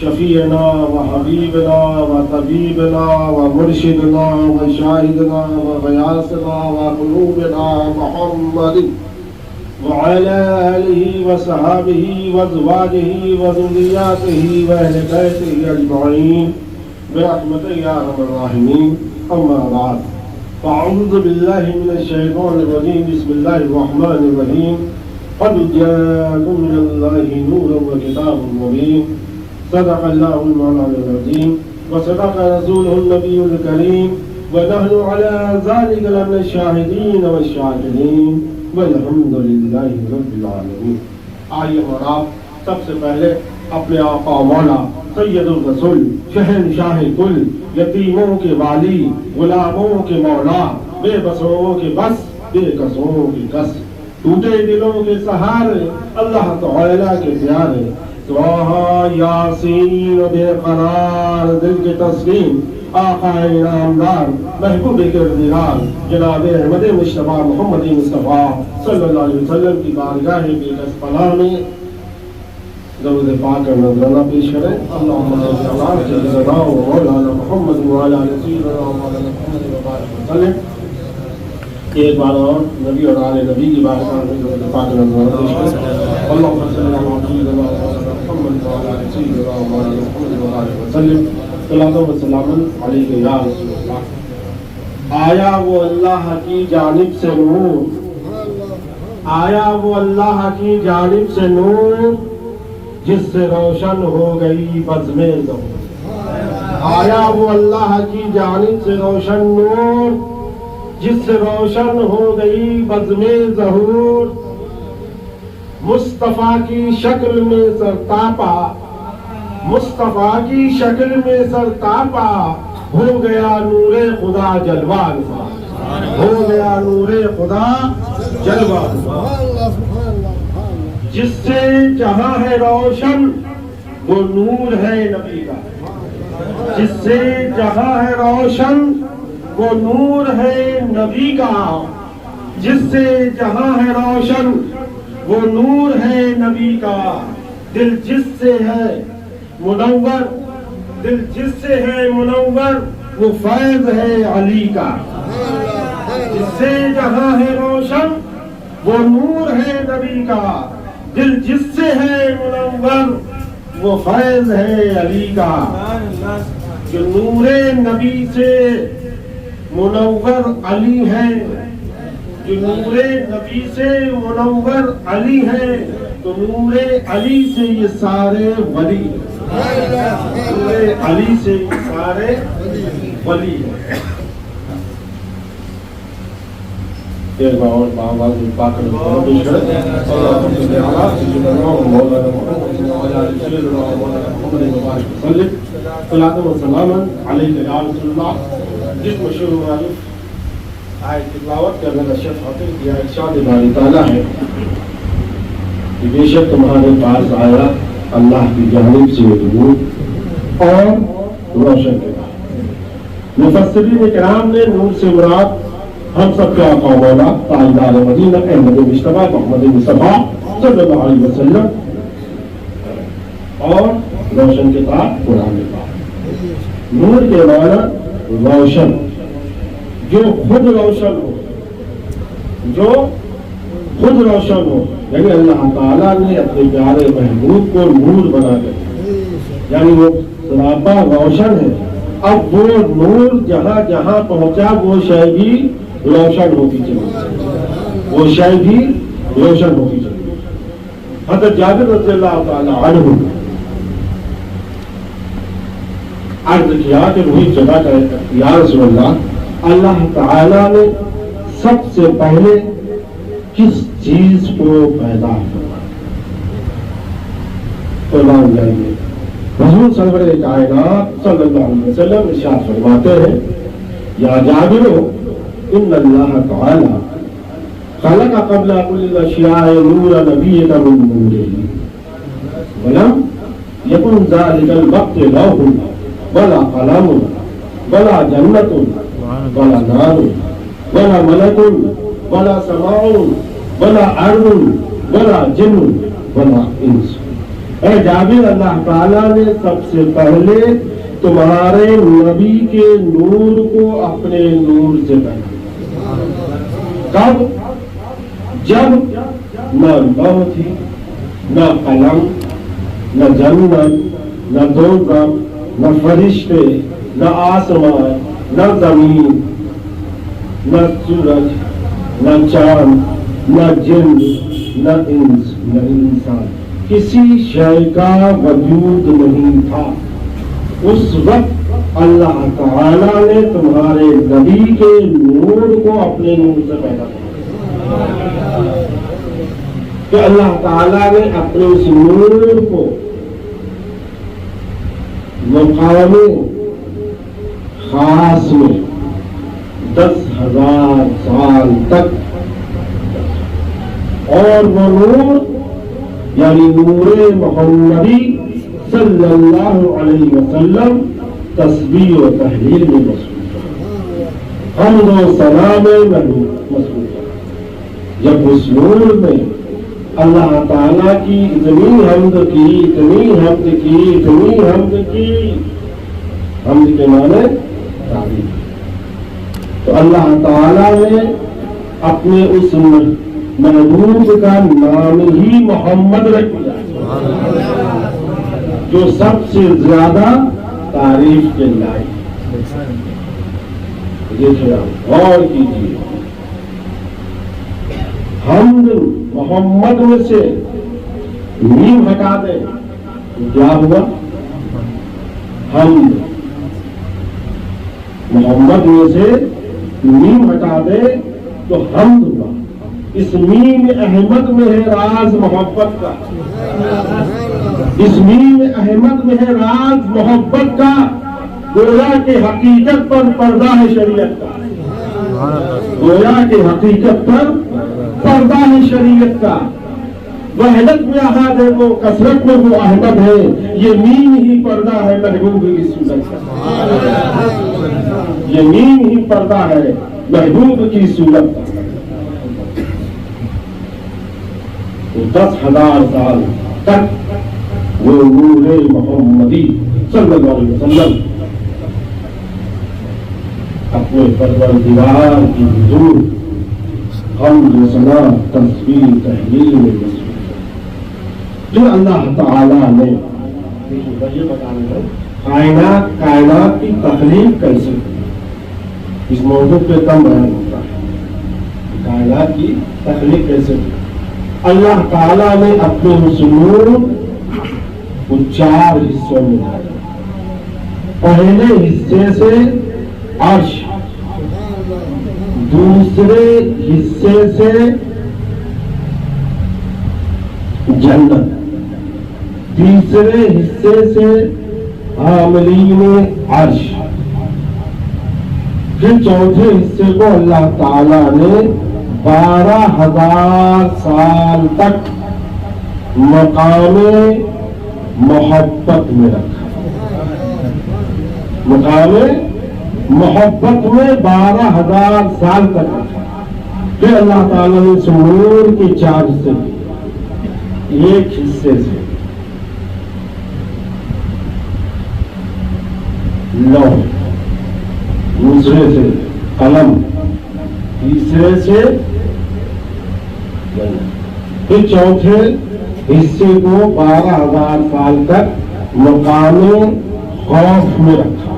شفيعنا وحبيبنا وطبيبنا ومرشدنا وشاهدنا وغياثنا وقلوبنا محمد وعلى آله وصحابه وأزواجه وذرياته وأهل بيته أجمعين برحمتك يا أرحم الراحمين. أما بعد فأعوذ بالله من الشيطان الرجيم. بسم الله الرحمن الرحيم. قد جاءكم من الله نور وكتاب مبين. صدق الله المولانا العظيم وصدق رسوله النبي الكريم ونحن على ذلك لمن الشاهدين والشاكرين والحمد لله رب العالمين. آئیے اور آپ سب سے پہلے اپنے آقا مولا سید الرسول شہنشاہ کل یتیموں کے والی غلاموں کے مولا بے بسوں کے بس بے کسوں کے کس ٹوٹے دلوں کے سہارے اللہ تعالیٰ کے پیارے یاسین بے قرار دل کے تسلیم آقا انعامدار محبوب کردگار جناب احمد مصطفیٰ محمد مصطفیٰ صلی اللہ علیہ وسلم کی بارگاہ بےکس پناہ میں درود پاک کا نذرانہ پیش کریں. اللہم صلی اللہ علیہ مولانا محمد وعلی آل سیدنا مولانا محمد وبارک وسلم. ایک بار اور نبی اور آل نبی کی بارگاہ میں درود پاک کا نذرانہ پیش کریں. اللہم صلی اللہ علیہ محمد وعلی آل سیدنا مولانا محمد وبارک وسلم. صلاۃ و سلام علیک یا رسول اللہ. آیا وہ اللہ کی جانب سے نور، آیا وہ اللہ کی جانب سے نور جس سے روشن ہو گئی بزم ظہور. آیا وہ اللہ کی جانب سے روشن نور جس سے روشن ہو گئی بزم ظہور. مصطفیٰ کی شکل میں سرتاپا، مصطفیٰ کی شکل میں سرتاپا ہو گیا نور خدا جلوہ نما، ہو گیا نور خدا جلوہ نما. جس سے جہاں ہے روشن وہ نور ہے نبی کا، جس سے جہاں ہے روشن وہ نور ہے نبی کا. جس سے جہاں ہے روشن وہ نور ہے نبی کا. دل جس سے ہے منور، دل جس سے ہے منور وہ فیض ہے علی کا. جس سے جہاں ہے روشن وہ نور ہے نبی کا. دل جس سے ہے منور وہ فیض ہے علی کا. جو نور نبی سے منور علی ہے، جو نور نبی سے منور علی ہے تو نور علی سے یہ سارے ولی ہیں. نور علی سے یہ سارے ولی ہیں. ایک بار اور باواز پاک پیش کریں. مولانا محمد صلاۃ و سلام علیک یا رسول اللہ. جس مشہور معروف آیت کی تلاوت کرنے کا شرف حاصل کیا ارشاد باری تعالیٰ ہے کہ بے شک تمہارے پاس آیا اللہ کی جانب سے نور اور روشن کتاب. مفسرین کرام نے نور سے مراد ہم سب کے آقا مولا تاجدار مدینہ احمد مصطفیٰ محمد مصطفیٰ صلی اللہ علیہ وسلم اور روشن کتاب قرآن پاک. نور کے معنی روشن، جو خود روشن ہو، جو خود روشن ہو. یعنی اللہ تعالیٰ نے اپنے پیارے محبوب کو نور بنا کر، یعنی وہ سراپا روشن ہے. اب وہ نور جہاں جہاں پہنچا وہ شے بھی روشن ہوتی چلی، وہ شے بھی روشن ہوتی چلی. حضرت جابر رضی اللہ تعالیٰ عنہ عرض کیا کہ وہی جگہ کا یا رسول اللہ، اللہ تعالیٰ نے سب سے پہلے کس چیز کو پیدا کرنا؟ فرمان جائیے. حضور سرور کائنات صلی اللہ علیہ وسلم ارشاد فرماتے ہیں یا جابر ان اللہ تعالی خلق قبل كل الاشیاء نور نبیک من نوره ولم یکن ذلك الوقت لوح ولا قلم ولا جنت ولا نار ولا ملک ولا سماء ولا ارض ولا جن ولا انس. اے جابر، اللہ تعالیٰ نے سب سے پہلے تمہارے نبی کے نور کو اپنے نور سے پیدا کیا۔ کب؟ جب نہ لوح تھی، نہ قلم، نہ جنت، نہ دوزخ، نہ فرشتے، نہ آسمان، نہ زمین، نہ سورج، نہ چاند، نہ جن، نہ انس، نہ انسان، کسی شے کا وجود نہیں تھا۔ اس وقت اللہ تعالیٰ نے تمہارے نبی کے نور کو اپنے نور سے پیدا کیا کہ اللہ تعالیٰ نے اپنے اس نور کو مقام خاص میں 10,000 سال تک، اور وہ نور یعنی نور محمدی صلی اللہ علیہ وسلم تسبیح و تحلیل میں مصروف ہے، حمد و ثنا میں مصروف ہے۔ جب اس نور میں اللہ تعالیٰ کی اتنی حمد کی، حمد کے معنی تعریف، تو اللہ تعالیٰ نے اپنے اس محبوب کا نام ہی محمد رکھ دیا، جو سب سے زیادہ تعریف کے لائق۔ دیکھیے، غور کیجیے، حمد محمد میں سے میم ہٹا دیں تو کیا ہوا؟ حمد محمد میں سے میم ہٹا دیں تو حمد ہوا۔ اس میم احمد میں ہے راز محبت کا، اس میم احمد میں ہے راز محبت کا، گویا کہ حقیقت پر پردہ ہے شریعت کا، گویا کہ حقیقت پر پردہ ہے شریعت کا۔ وحدت میں احد ہے وہ، کثرت میں وہ احمد ہے، یہ میم ہی پردہ ہے محبوب کی صورت کا، یہ میم ہی پردہ ہے محبوب کی صورت کا۔ 10,000 سال تک وہ نور محمدی صلی اللہ علیہ وسلم اپنے پروردگار کی حضور حمد و ثنا تسبیح تحلیل میں مصروف ہے۔ جو اللہ تعالیٰ نے کائنات کی تخلیق کیسے کی، اس موضوع پہ کم بیان ہوتا ہے، کائنات کی تخلیق کیسے کی۔ اللہ تعالیٰ نے اپنے اس نور کو 4 حصوں میں ڈالا۔ پہلے حصے سے عرش، دوسرے حصے سے جنت، تیسرے حصے سے حاملین عرش، پھر چوتھے حصے کو اللہ تعالیٰ نے 12,000 سال تک مقام محبت میں رکھا۔ مقام محبت میں 12,000 سال تک رکھا۔ پھر اللہ تعالیٰ نے اس نور کے 4 حصے دیے۔ ایک حصے سے لوح، دوسرے سے قلم، تیسرے سے پھر چوتھے حصے کو 12,000 سال تک مقام خوف میں رکھا۔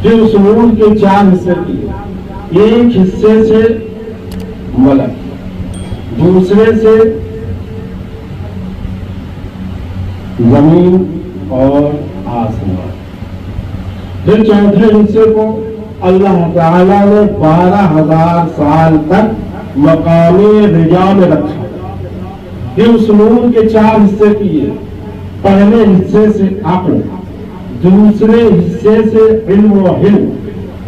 پھر اس نور کے 4 حصے کیے۔ ایک حصے سے ملک، دوسرے سے زمین اور آسمان، پھر چوتھے حصے کو اللہ تعالیٰ نے 12,000 سال تک مقام رجا میں رکھا۔ پھر اس نور کے 4 حصے کیے۔ پہلے حصے سے عقل، دوسرے حصے سے علم و حلم،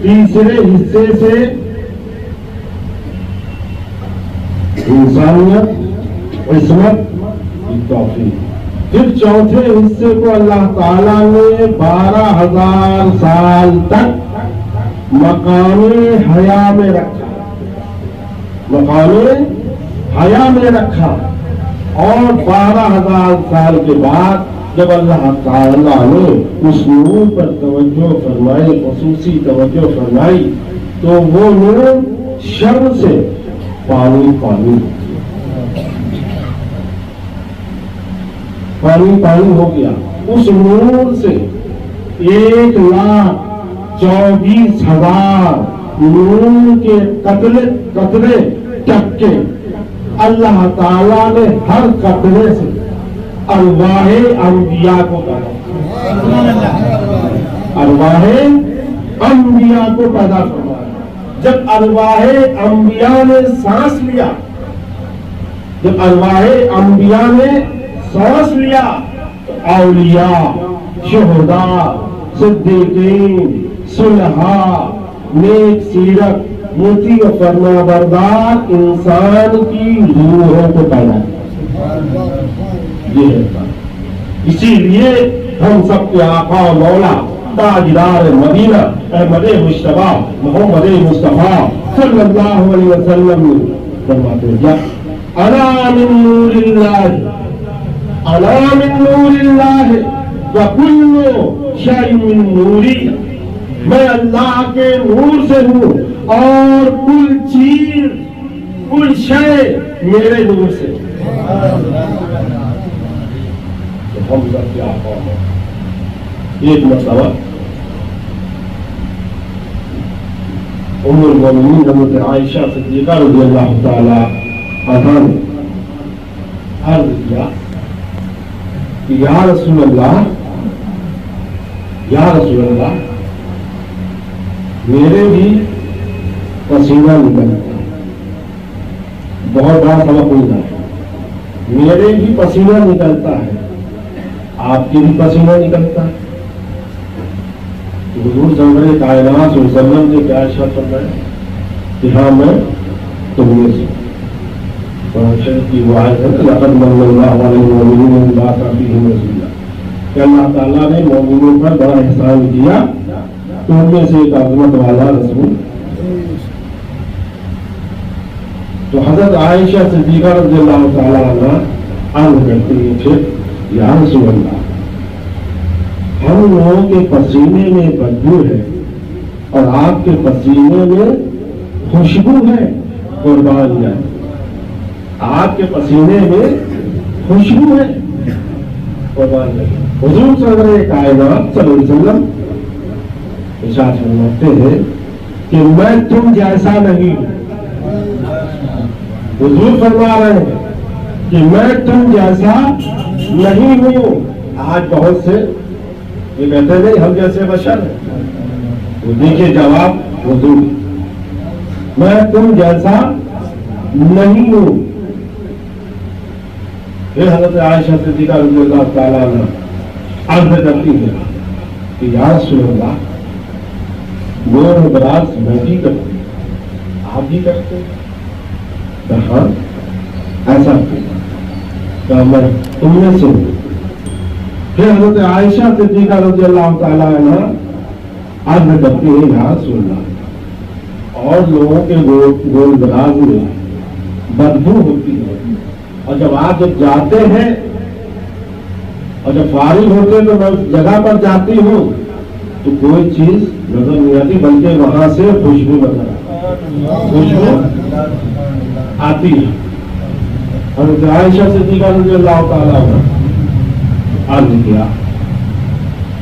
تیسرے حصے سے انسانیت، عصمت، توفیق، پھر چوتھے حصے کو اللہ تعالیٰ نے 12,000 سال تک مقام حیا میں رکھا، مقام حیا میں رکھا۔ اور 12,000 سال کے بعد جب اللہ تعالیٰ نے اس نور پر توجہ فرمائی، خصوصی توجہ فرمائی، تو وہ نور شر سے پانی پانی ہو گیا۔ اس نور سے 1,24,000 نور کے قطرے ٹپ کے اللہ تعالیٰ نے ہر قطرے سے ارواح انبیاء کو پیدا فرمایا۔ جب ارواح انبیاء نے سانس لیا تو اولیاء، شہداء، صدیقین، صلحاء، نیک سیرت، مطیع و فرما بردار انسان کی روحوں کو پیدا کیا۔ یہ ہے اسی لیے ہم سب کے آقا و مولا تاجدار مدینہ احمد مجتبیٰ محمد مصطفیٰ صلی اللہ علیہ وسلم نے فرماتے ہیں انا من نور اللہ وکل شیء من نوری، میں اللہ کے نور سے ہوں اور کل چیز، کل شے میرے نور سے۔ ہم سب کیا قوم ہے۔ ایک مرتبہ ام المؤمنین حضرت عائشہ صدیقہ رضی اللہ تعالی عنہا نے عرض کیا کہ یا رسول اللہ میرے بھی پسینہ نکلتا ہے، بہت بڑا سبق ملتا ہے، میرے بھی پسینہ نکلتا ہے، آپ کی بھی پسینہ نکلتا ہے۔ حضور سرور کائنات صلی اللہ علیہ وسلم نے کیا ارشاد فرمایا کہ ہاں میں تمہیں سے کی وہ آیت ہے لقد من اللہ علی المؤمنین اذ بعث فیہم رسولا، کہ اللہ تعالیٰ نے مومنوں پر بڑا احسان کیا تو ان میں سے ایک عظمت والا رسول۔ تو حضرت عائشہ صدیقہ رضی اللہ تعالیٰ عنہ عرض کرتی ہیں پھر یا رسول اللہ ہم لوگوں کے پسینے میں بدبو ہے اور آپ کے پسینے میں خوشبو ہے، قربان جائے، آپ کے پسینے میں خوشبو ہے، قربان جائے۔ حضور سرور کائنات صلی اللہ علیہ وسلم ارشاد فرماتے ہیں کہ میں تم جیسا نہیں ہوں۔ حضور فرما رہے ہیں کہ میں تم جیسا نہیں ہوں۔ آج بہت سے یہ کہتے نہیں ہم جیسے بشر ہیں، وہ دیکھیے جواب حضور میں تم جیسا نہیں ہوں۔ پھر حضرت عائشہ صدیقہ رضی اللہ تعالیٰ عنہ عرض کرتی ہے کہ یا رسول اللہ نور براز میں بھی کرتی آپ بھی کرتے کہاں ایسا کہ میں تم میں سے ہوں۔ پھر حضرت عائشہ صدیقہ رضی اللہ تعالیٰ عنہ عرض کرتی ہے یا رسول اللہ اور لوگوں کے گول براز میں بدبو ہوتی ہے، اور جب آپ جاتے ہیں اور جب فارغ ہوتے ہیں تو میں اس جگہ پر جاتی ہوں تو کوئی چیز نظر نہیں آتی بلکہ وہاں سے خوشبو آتی ہے۔ حضرت عائشہ صدیقہ رضی اللہ تعالیٰ عنہ عرض کیا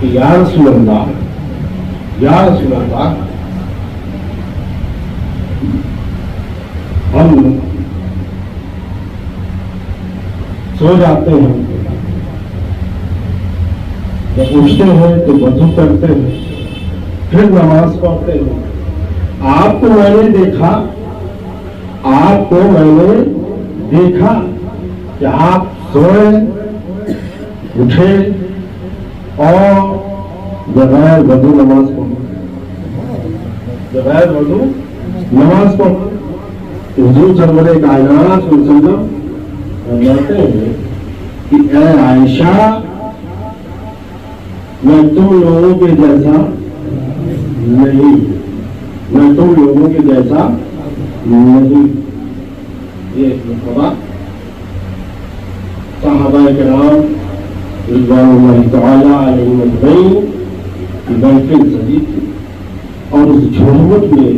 کہ یا رسول اللہ ہم سو جاتے ہیں، جب اٹھتے ہیں تو وضو کرتے ہیں، پھر نماز پڑھتے ہیں۔ آپ کو میں نے دیکھا کہ آپ سوئے اٹھے اور بغیر وضو نماز پڑھو۔ حضور سرور کائنات صلی اللہ علیہ وسلم فرماتے ہیں کہ اے عائشہ میں تم لوگوں کے جیسا نہیں، یہ ایک مرتبہ کرام رضوان اللہ تعالیٰ علیہم اجمعین کی محفل سجی تھی، اور اس جھومٹ میں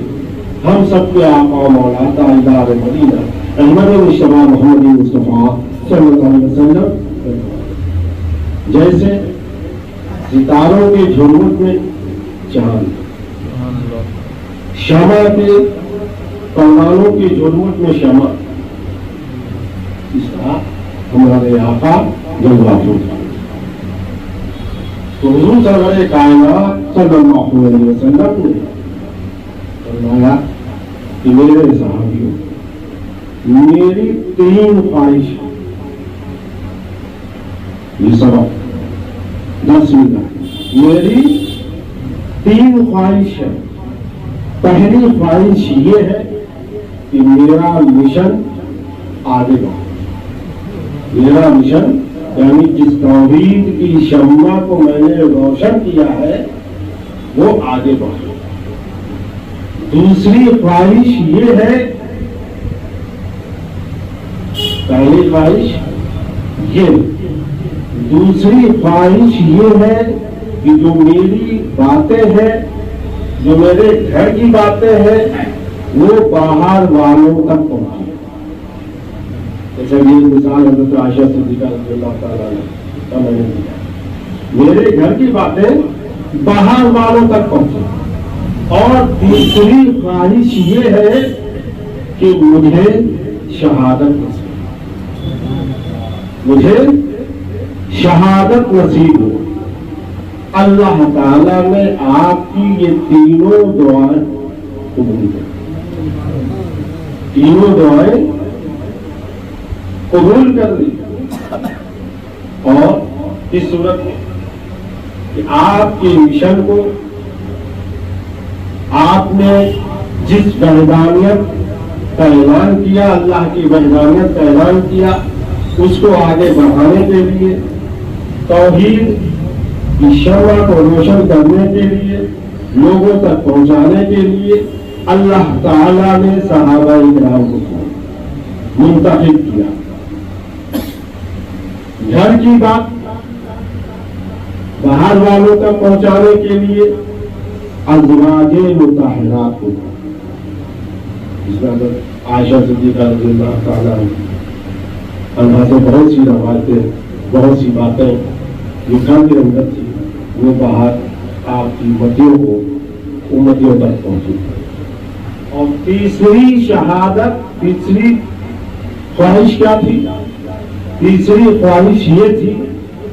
ہم سب کے آقا و مولا تاجدار مدینہ احمد مصطفیٰ محمد مصطفیٰ صلی اللہ علیہ وسلم جیسے ستاروں کے جھومٹ میں چاند، شمع کے پروانوں کے جھومٹ میں شمع، اس طرح ہمارے آقا جلوہ ہوتا۔ تو حضور سرور کائنات صلی اللہ علیہ وسلم نے فرمایا کہ میرے صحابیوں، میری 3 خواہش، یہ سبق 10 منٹ، میری 3 خواہش ہے۔ پہلی خواہش یہ ہے کہ میرا مشن آگے بڑھے، میرا مشن یعنی جس توحید کی شمع کو میں نے روشن کیا ہے وہ آگے بڑھے۔ دوسری خواہش یہ ہے، پہلی خواہش یہ، دوسری خواہش یہ ہے کہ جو میری باتیں ہیں، جو میرے گھر کی باتیں ہیں، وہ باہر والوں تک پہنچے۔ جیسے یہ مثال حضرت عائشہ صدیقہ رضی اللہ تعالیٰ عنہا میں نے دیا، میرے گھر کی باتیں باہر والوں تک پہنچے۔ اور تیسری خواہش یہ ہے کہ مجھے شہادت نصیب، مجھے شہادت نصیب ہو۔ اللہ تعالیٰ نے آپ کی یہ تینوں دعائیں قبول کر، تینوں دعائیں قبول کر لی، اور اس صورت میں کہ آپ کے مشن کو، آپ نے جس وحدانیت کا اعلان کیا، اللہ کی وحدانیت کا اعلان کیا، اس کو آگے بڑھانے کے لیے، توحید کی شمع کو روشن کرنے کے لیے، لوگوں تک پہنچانے کے لیے اللہ تعالیٰ نے صحابہ کرام کو منتخب کیا۔ گھر کی بات باہر والوں تک پہنچانے کے لیے ازواج مطہرات کو، اس میں عائشہ صدیقہ رضی اللہ تعالیٰ عنہا سے بہت سی روایتیں، بہت سی باتیں جو گھر کے اندر تھی وہ باہر آپ کی امتیوں تک پہنچی۔ اور تیسری شہادت، تیسری خواہش کیا تھی؟ تیسری خواہش یہ تھی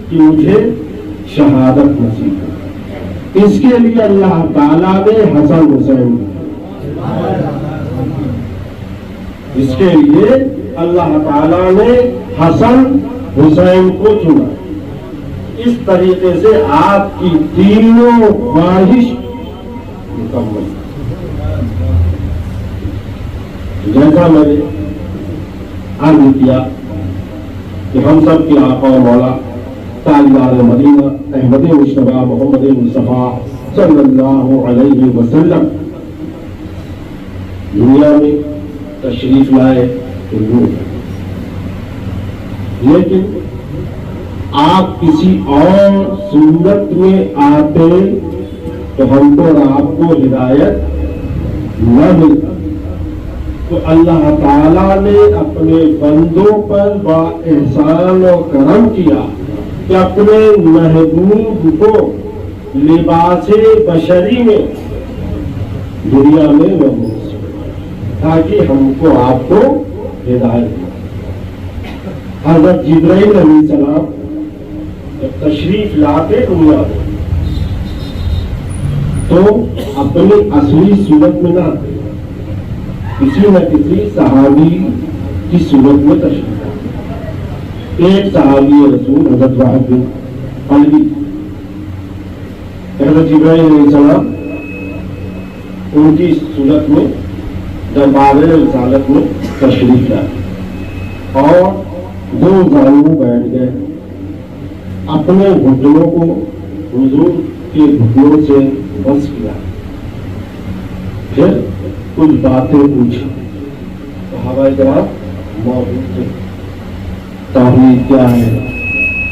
کہ مجھے شہادت نصیب ہو۔ اس کے لیے اللہ تعالیٰ نے حسن حسین، اس کے لیے اللہ تعالیٰ نے حسن حسین کو چنا۔ اس طریقے سے آپ کی تینوں خواہش مکمل۔ جیسا میں نے عرض کیا کہ ہم سب کے آقا و مولا تاجدار مدینہ احمد مصطفیٰ محمد مصطفیٰ صلی اللہ علیہ وسلم دنیا میں تشریف لائے ضرور، لیکن آپ کسی اور صورت میں آتے تو ہم کو اور آپ کو ہدایت نہ ملتا۔ تو اللہ تعالیٰ نے اپنے بندوں پر با احسان و کرم کیا کہ اپنے محبوب کو لباس بشری میں دنیا میں مبعوث، تاکہ ہم کو آپ کو ہدایت دے۔ حضرت جبرائیل علیہ السلام جب تشریف لاتے دنیا میں تو اپنی اصلی صورت میں نہ آتے، کسی نہ کسی صحابی کی صورت میں تشریف لاتے۔ ایک صحابی رسول حضرت واحد بن علوی، حضرت جبرائیل علیہ السلام ان کی صورت میں دربار رسالت میں تشریف لائے اور دو زانوں بیٹھ گئے، اپنے گھٹنوں کو حضور کے گھٹنوں سے بس کیا، پھر کچھ باتیں پوچھی۔ صحابہ کرام موجود تھے، توحید کیا ہے،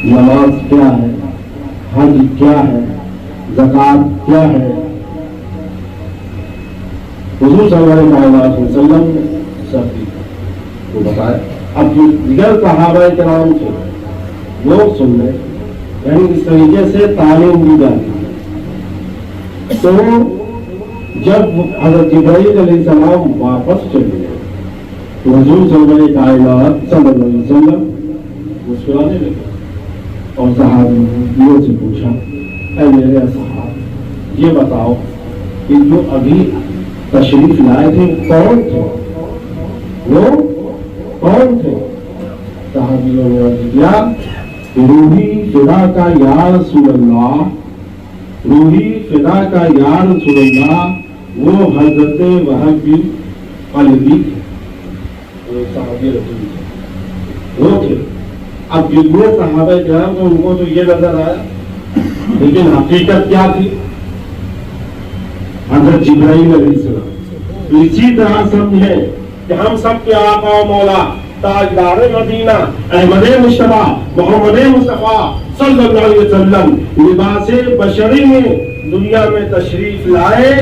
نماز کیا ہے، حج کیا ہے، زکات کیا ہے، حضور صلی اللہ علیہ وسلم نے سب کو بتایا. اب جو دیگر صحابہ کرام تھے لوگ سن رہے، یعنی اس طریقے سے تعلیم دی جاتی ہے. تو جب حضرت جبرائیل علیہ السلام واپس چلے گئے تو حضور سرور کائنات صلی اللہ علیہ وسلم مسکرانے لگے اور صحابیوں سے پوچھا، اے میرے اصحاب یہ بتاؤ کہ جو ابھی تشریف لائے تھے کون تھے؟ وہ کون تھے؟ صحابیوں نے عرض کیا کہ روحی فدا کا یا رسول اللہ، روحی فدا کا یا رسول اللہ وہ حضرت وہب بن قلبی تھے، وہ صحابی رسول وہ تھے. اب جتنے صحابہ کرام تھے ان کو تو یہ نظر آیا، لیکن حقیقت کیا تھی؟ حضرت جبرائیل علیہ السلام. اسی طرح سمجھے کہ ہم سب کے آقا و مولا تاجدار مدینہ احمد مصطفیٰ محمد مصطفیٰ صلی اللہ علیہ وسلم لباس بشری میں دنیا میں تشریف لائے،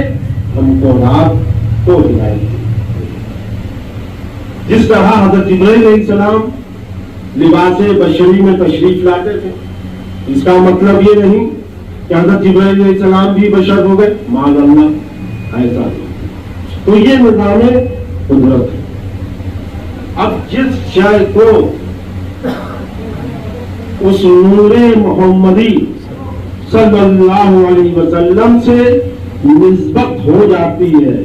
ہم کو رات کو ہلائے. جس طرح حضرت جبرائیل علیہ السلام لباس بشری میں تشریف لاتے تھے، اس کا مطلب یہ نہیں کہ حضرت جبرائیل علیہ السلام بھی بشر ہو گئے، معاذ اللہ، ایسا نہیں. تو یہ نظام قدرت ہے. اب جس شے کو اس نور محمدی صلی اللہ علیہ وسلم سے نسبت ہو جاتی ہے،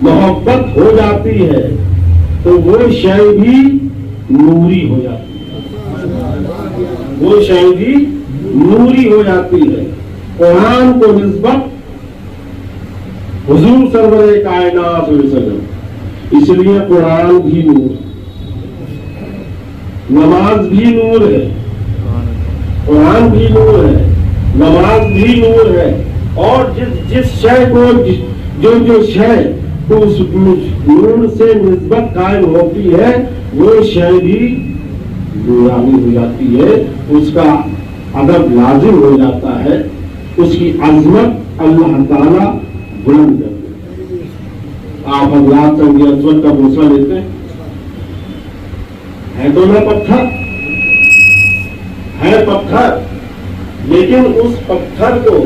محبت ہو جاتی ہے، تو وہ شے بھی نوری ہو جاتی ہے، وہ شے بھی نوری ہو جاتی ہے. قرآن کو نسبت حضور سرور کائنات صلی اللہ علیہ وسلم، اس لیے قرآن بھی نور، نماز بھی نور ہے، قرآن بھی نور ہے، نماز بھی نور ہے. اور جس شے کو جو شے کو اس نور سے نسبت قائم ہوتی ہے وہ شے بھی نورانی ہو جاتی ہے، اس کا ادب لازم ہو جاتا ہے، اس کی عظمت اللہ تعالی بلند کرتے. آپ حضرات سنگ اسود کا بوسہ لیتے ہیں، ہے تو نہ پتھر، ہے پتھر، لیکن اس پتھر کو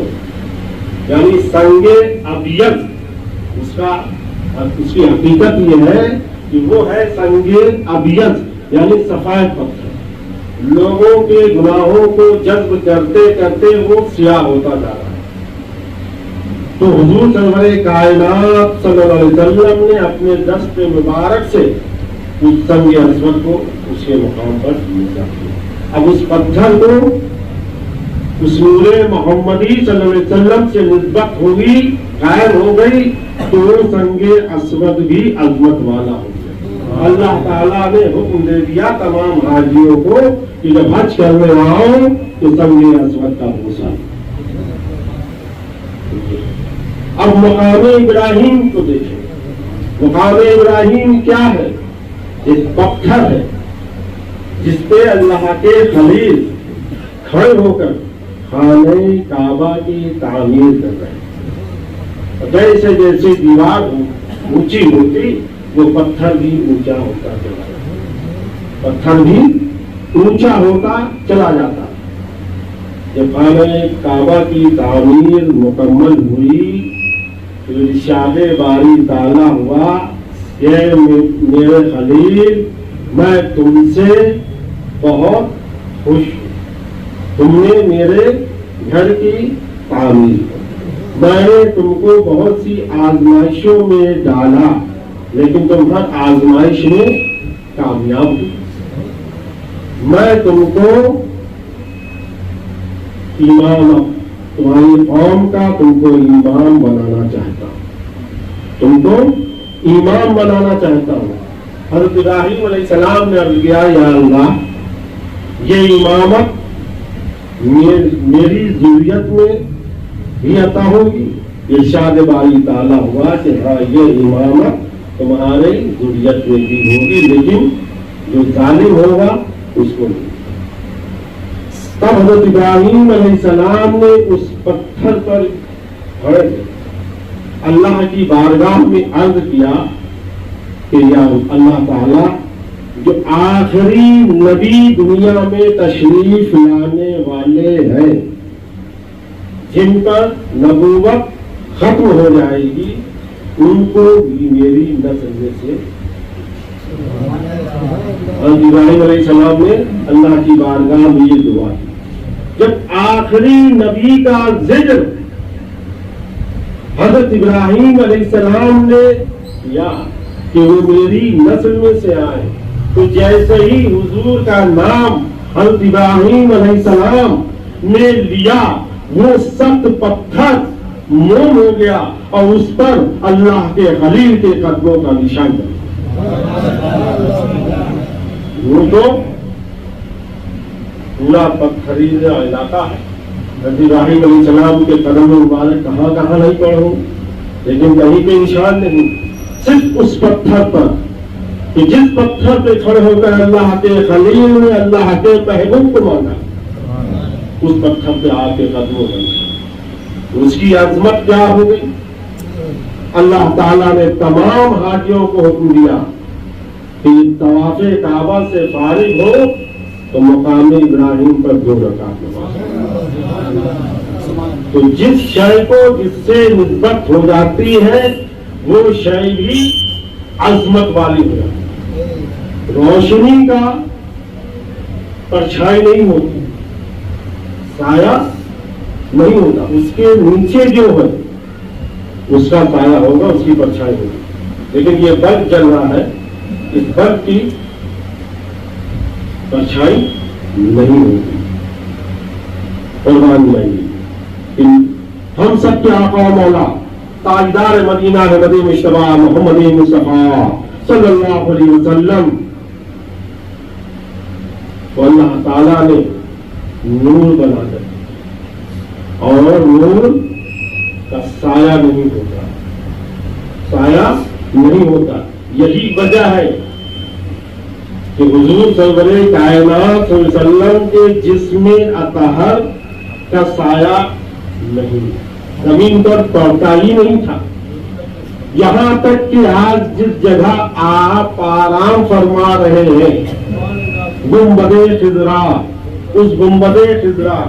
یعنی سنگ ابیض، اس کی حقیقت یہ ہے کہ وہ ہے سنگ ابیض یعنی سفید پتھر. لوگوں کے گناہوں کو جذب کرتے کرتے وہ سیاہ ہوتا جا رہا ہے. تو حضور سرور کائنات صلی اللہ علیہ وسلم نے اپنے دست مبارک سے اس سنگ اسود کو اس کے مقام پر نصب کیا. اب اس پتھر کو اس نور محمدی صلی اللہ علیہ وسلم سے نسبت ہوگی، قائم ہو گئی، تو وہ سنگ اسود بھی عظمت والا ہو گیا. اللہ تعالیٰ نے حکم دے دیا تمام حاجیوں کو کہ جب حج کرنے آؤ تو سنگ اسود کا بوسہ. اب مقام ابراہیم کو دیکھیں. مقام ابراہیم کیا ہے؟ ایک پتھر ہے جس پہ اللہ کے خلیل کھڑے ہو کر خانہ کعبہ کی تعمیر کر رہے ہیں. جیسے جیسے دیوار اونچی ہوتی وہ پتھر بھی اونچا ہوتا چلا جاتا، پتھر بھی اونچا ہوتا چلا جاتا. جب خانہ کعبہ کی تعمیر مکمل ہوئی تو ارشاد باری تعالیٰ ہوا کہ میرے خلیل میں تم سے بہت خوش ہوں، تم نے میرے گھر کی تعمیر، میں نے تم کو بہت سی آزمائشوں میں ڈالا لیکن تم ہر آزمائش میں کامیاب ہوئی. میں تم کو ایمان، تمہاری قوم کا تم کو ایمان بنانا چاہتا ہوں، تم کو ایمان بنانا چاہتا ہوں. حضرت ابراہیم علیہ السلام نے عرض کیا، یا اللہ یہ امامت میری ذریت میں بھی عطا ہوگی. ارشاد باری تعالیٰ ہوا کہ ہاں یہ امامت تمہارے ذریت میں بھی ہوگی، لیکن جو ظالم ہوگا اس کو نہیں. تب حضرت ابراہیم علیہ السلام نے اس پتھر پر کھڑے تھے، اللہ کی بارگاہ میں عرض کیا کہ یا اللہ تعالی، جو آخری نبی دنیا میں تشریف لانے والے ہیں، جن پر نبوت ختم ہو جائے گی، ان کو بھی میری نسل میں سے ابراہیم علیہ السلام نے اللہ کی بارگاہ میں یہ دعا کی۔ جب آخری نبی کا ذکر حضرت ابراہیم علیہ السلام نے کیا کہ وہ میری نسل میں سے آئے، تو جیسے ہی حضور کا نام حضرت ابراہیم علیہ السلام نے لیا، وہ سخت پتھر موم ہو گیا اور اس پر اللہ کے خلیل کے قدموں کا نشان بنا۔ وہ تو پورا پتھریلا علاقہ ہے، حضرت ابراہیم علیہ السلام کے قدم مبارک کہاں کہاں نہیں پڑھو، لیکن کہیں پہ نشان نہیں، صرف اس پتھر پر کہ جس پتھر پہ کھڑے ہو کر اللہ کے خلیل نے اللہ کے محبوب کو مانا، اس پتھر پہ آ کے قدموں کا نشان۔ اس کی عظمت کیا ہو گئی؟ اللہ تعالیٰ نے تمام حاجیوں کو حکم دیا کہ طواف کعبہ سے فارغ ہو تو مقام ابراہیم پر 2 رکعت نماز۔ تو جس شے کو جس سے نسبت ہو جاتی ہے وہ شے بھی عظمت والی ہو جاتی ہے۔ روشنی کا پرچھائی نہیں ہوتی، سایہ نہیں ہوتا، اس کے نیچے جو ہے اس کا سایہ ہوگا، اس کی پرچھائی ہوگی۔ لیکن یہ بلب جل رہا ہے، اس بلب کی پرچھائی نہیں ہوگی۔ قربان نہیں، ہم سب کے آقا و مولا تاجدار مدینہ مدی مشتبہ محمد مصطفیٰ صلی اللہ علیہ وسلم کو اللہ تعالیٰ نے نور بنا کر، اور نور کا سایہ نہیں ہوتا، سایہ نہیں ہوتا۔ یہی وجہ ہے کہ حضور سرور کائنات صلی اللہ علیہ وسلم کے جسم اطہر کا سایہ نہیں، زمین پر پڑتا ہی نہیں تھا، یہاں تک کہ آج جس جگہ آپ آرام فرما رہے ہیں، گنبد خضرا، اس گنبد خضرا،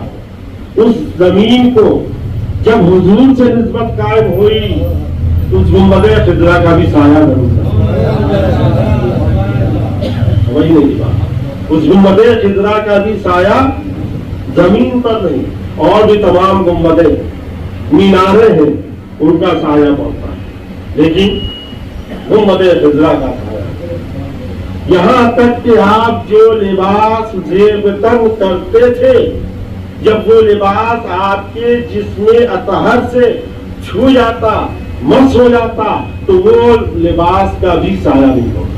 اس زمین کو جب حضور سے نسبت قائم ہوئی تو اس گنبد خضرا کا بھی سایہ نہیں تھا۔ وہی نہیں بات، اس گنبد خضرا کا بھی سایہ زمین پر نہیں، اور بھی تمام گنبدیں میناریں ہیں ان کا سایہ پڑتا ہے، لیکن گنبد خضرا کا سایہ۔ یہاں تک کہ آپ جو لباس زیب تن کرتے تھے، جب وہ لباس آپ کے جسم اطہر سے چھو جاتا، مس ہو جاتا، تو وہ لباس کا بھی سایہ نہیں ہوتا۔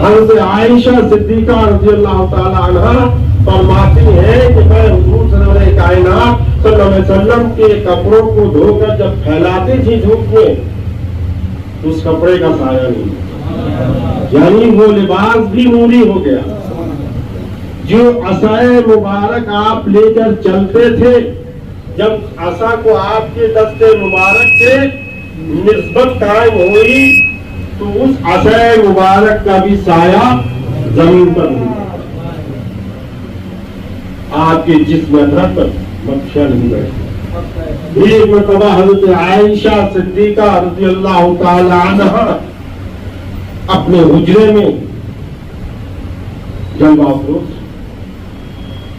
حضرت عائشہ صدیقہ رضی اللہ تعالی عنہ فرماتی ہیں کہ میں حضور صلی اللہ علیہ کائنات صلی اللہ علیہ وسلم کے کپڑوں کو دھو کر جب پھیلاتی تھی دھوپ میں، تو اس کپڑے کا سایہ نہیں، یعنی وہ لباس بھی نوری ہو گیا۔ جو عصائے مبارک آپ لے کر چلتے تھے، جب عصا کو آپ کے دست مبارک سے نسبت قائم ہوئی تو اس عصائے مبارک کا بھی سایہ زمین پر نہیں، آپ کے جسم اطہر پر مکھیاں نہیں بیٹھتی۔ ایک مرتبہ حضرت عائشہ صدیقہ رضی اللہ تعالی عنہ اپنے حجرے میں جلوہ افروز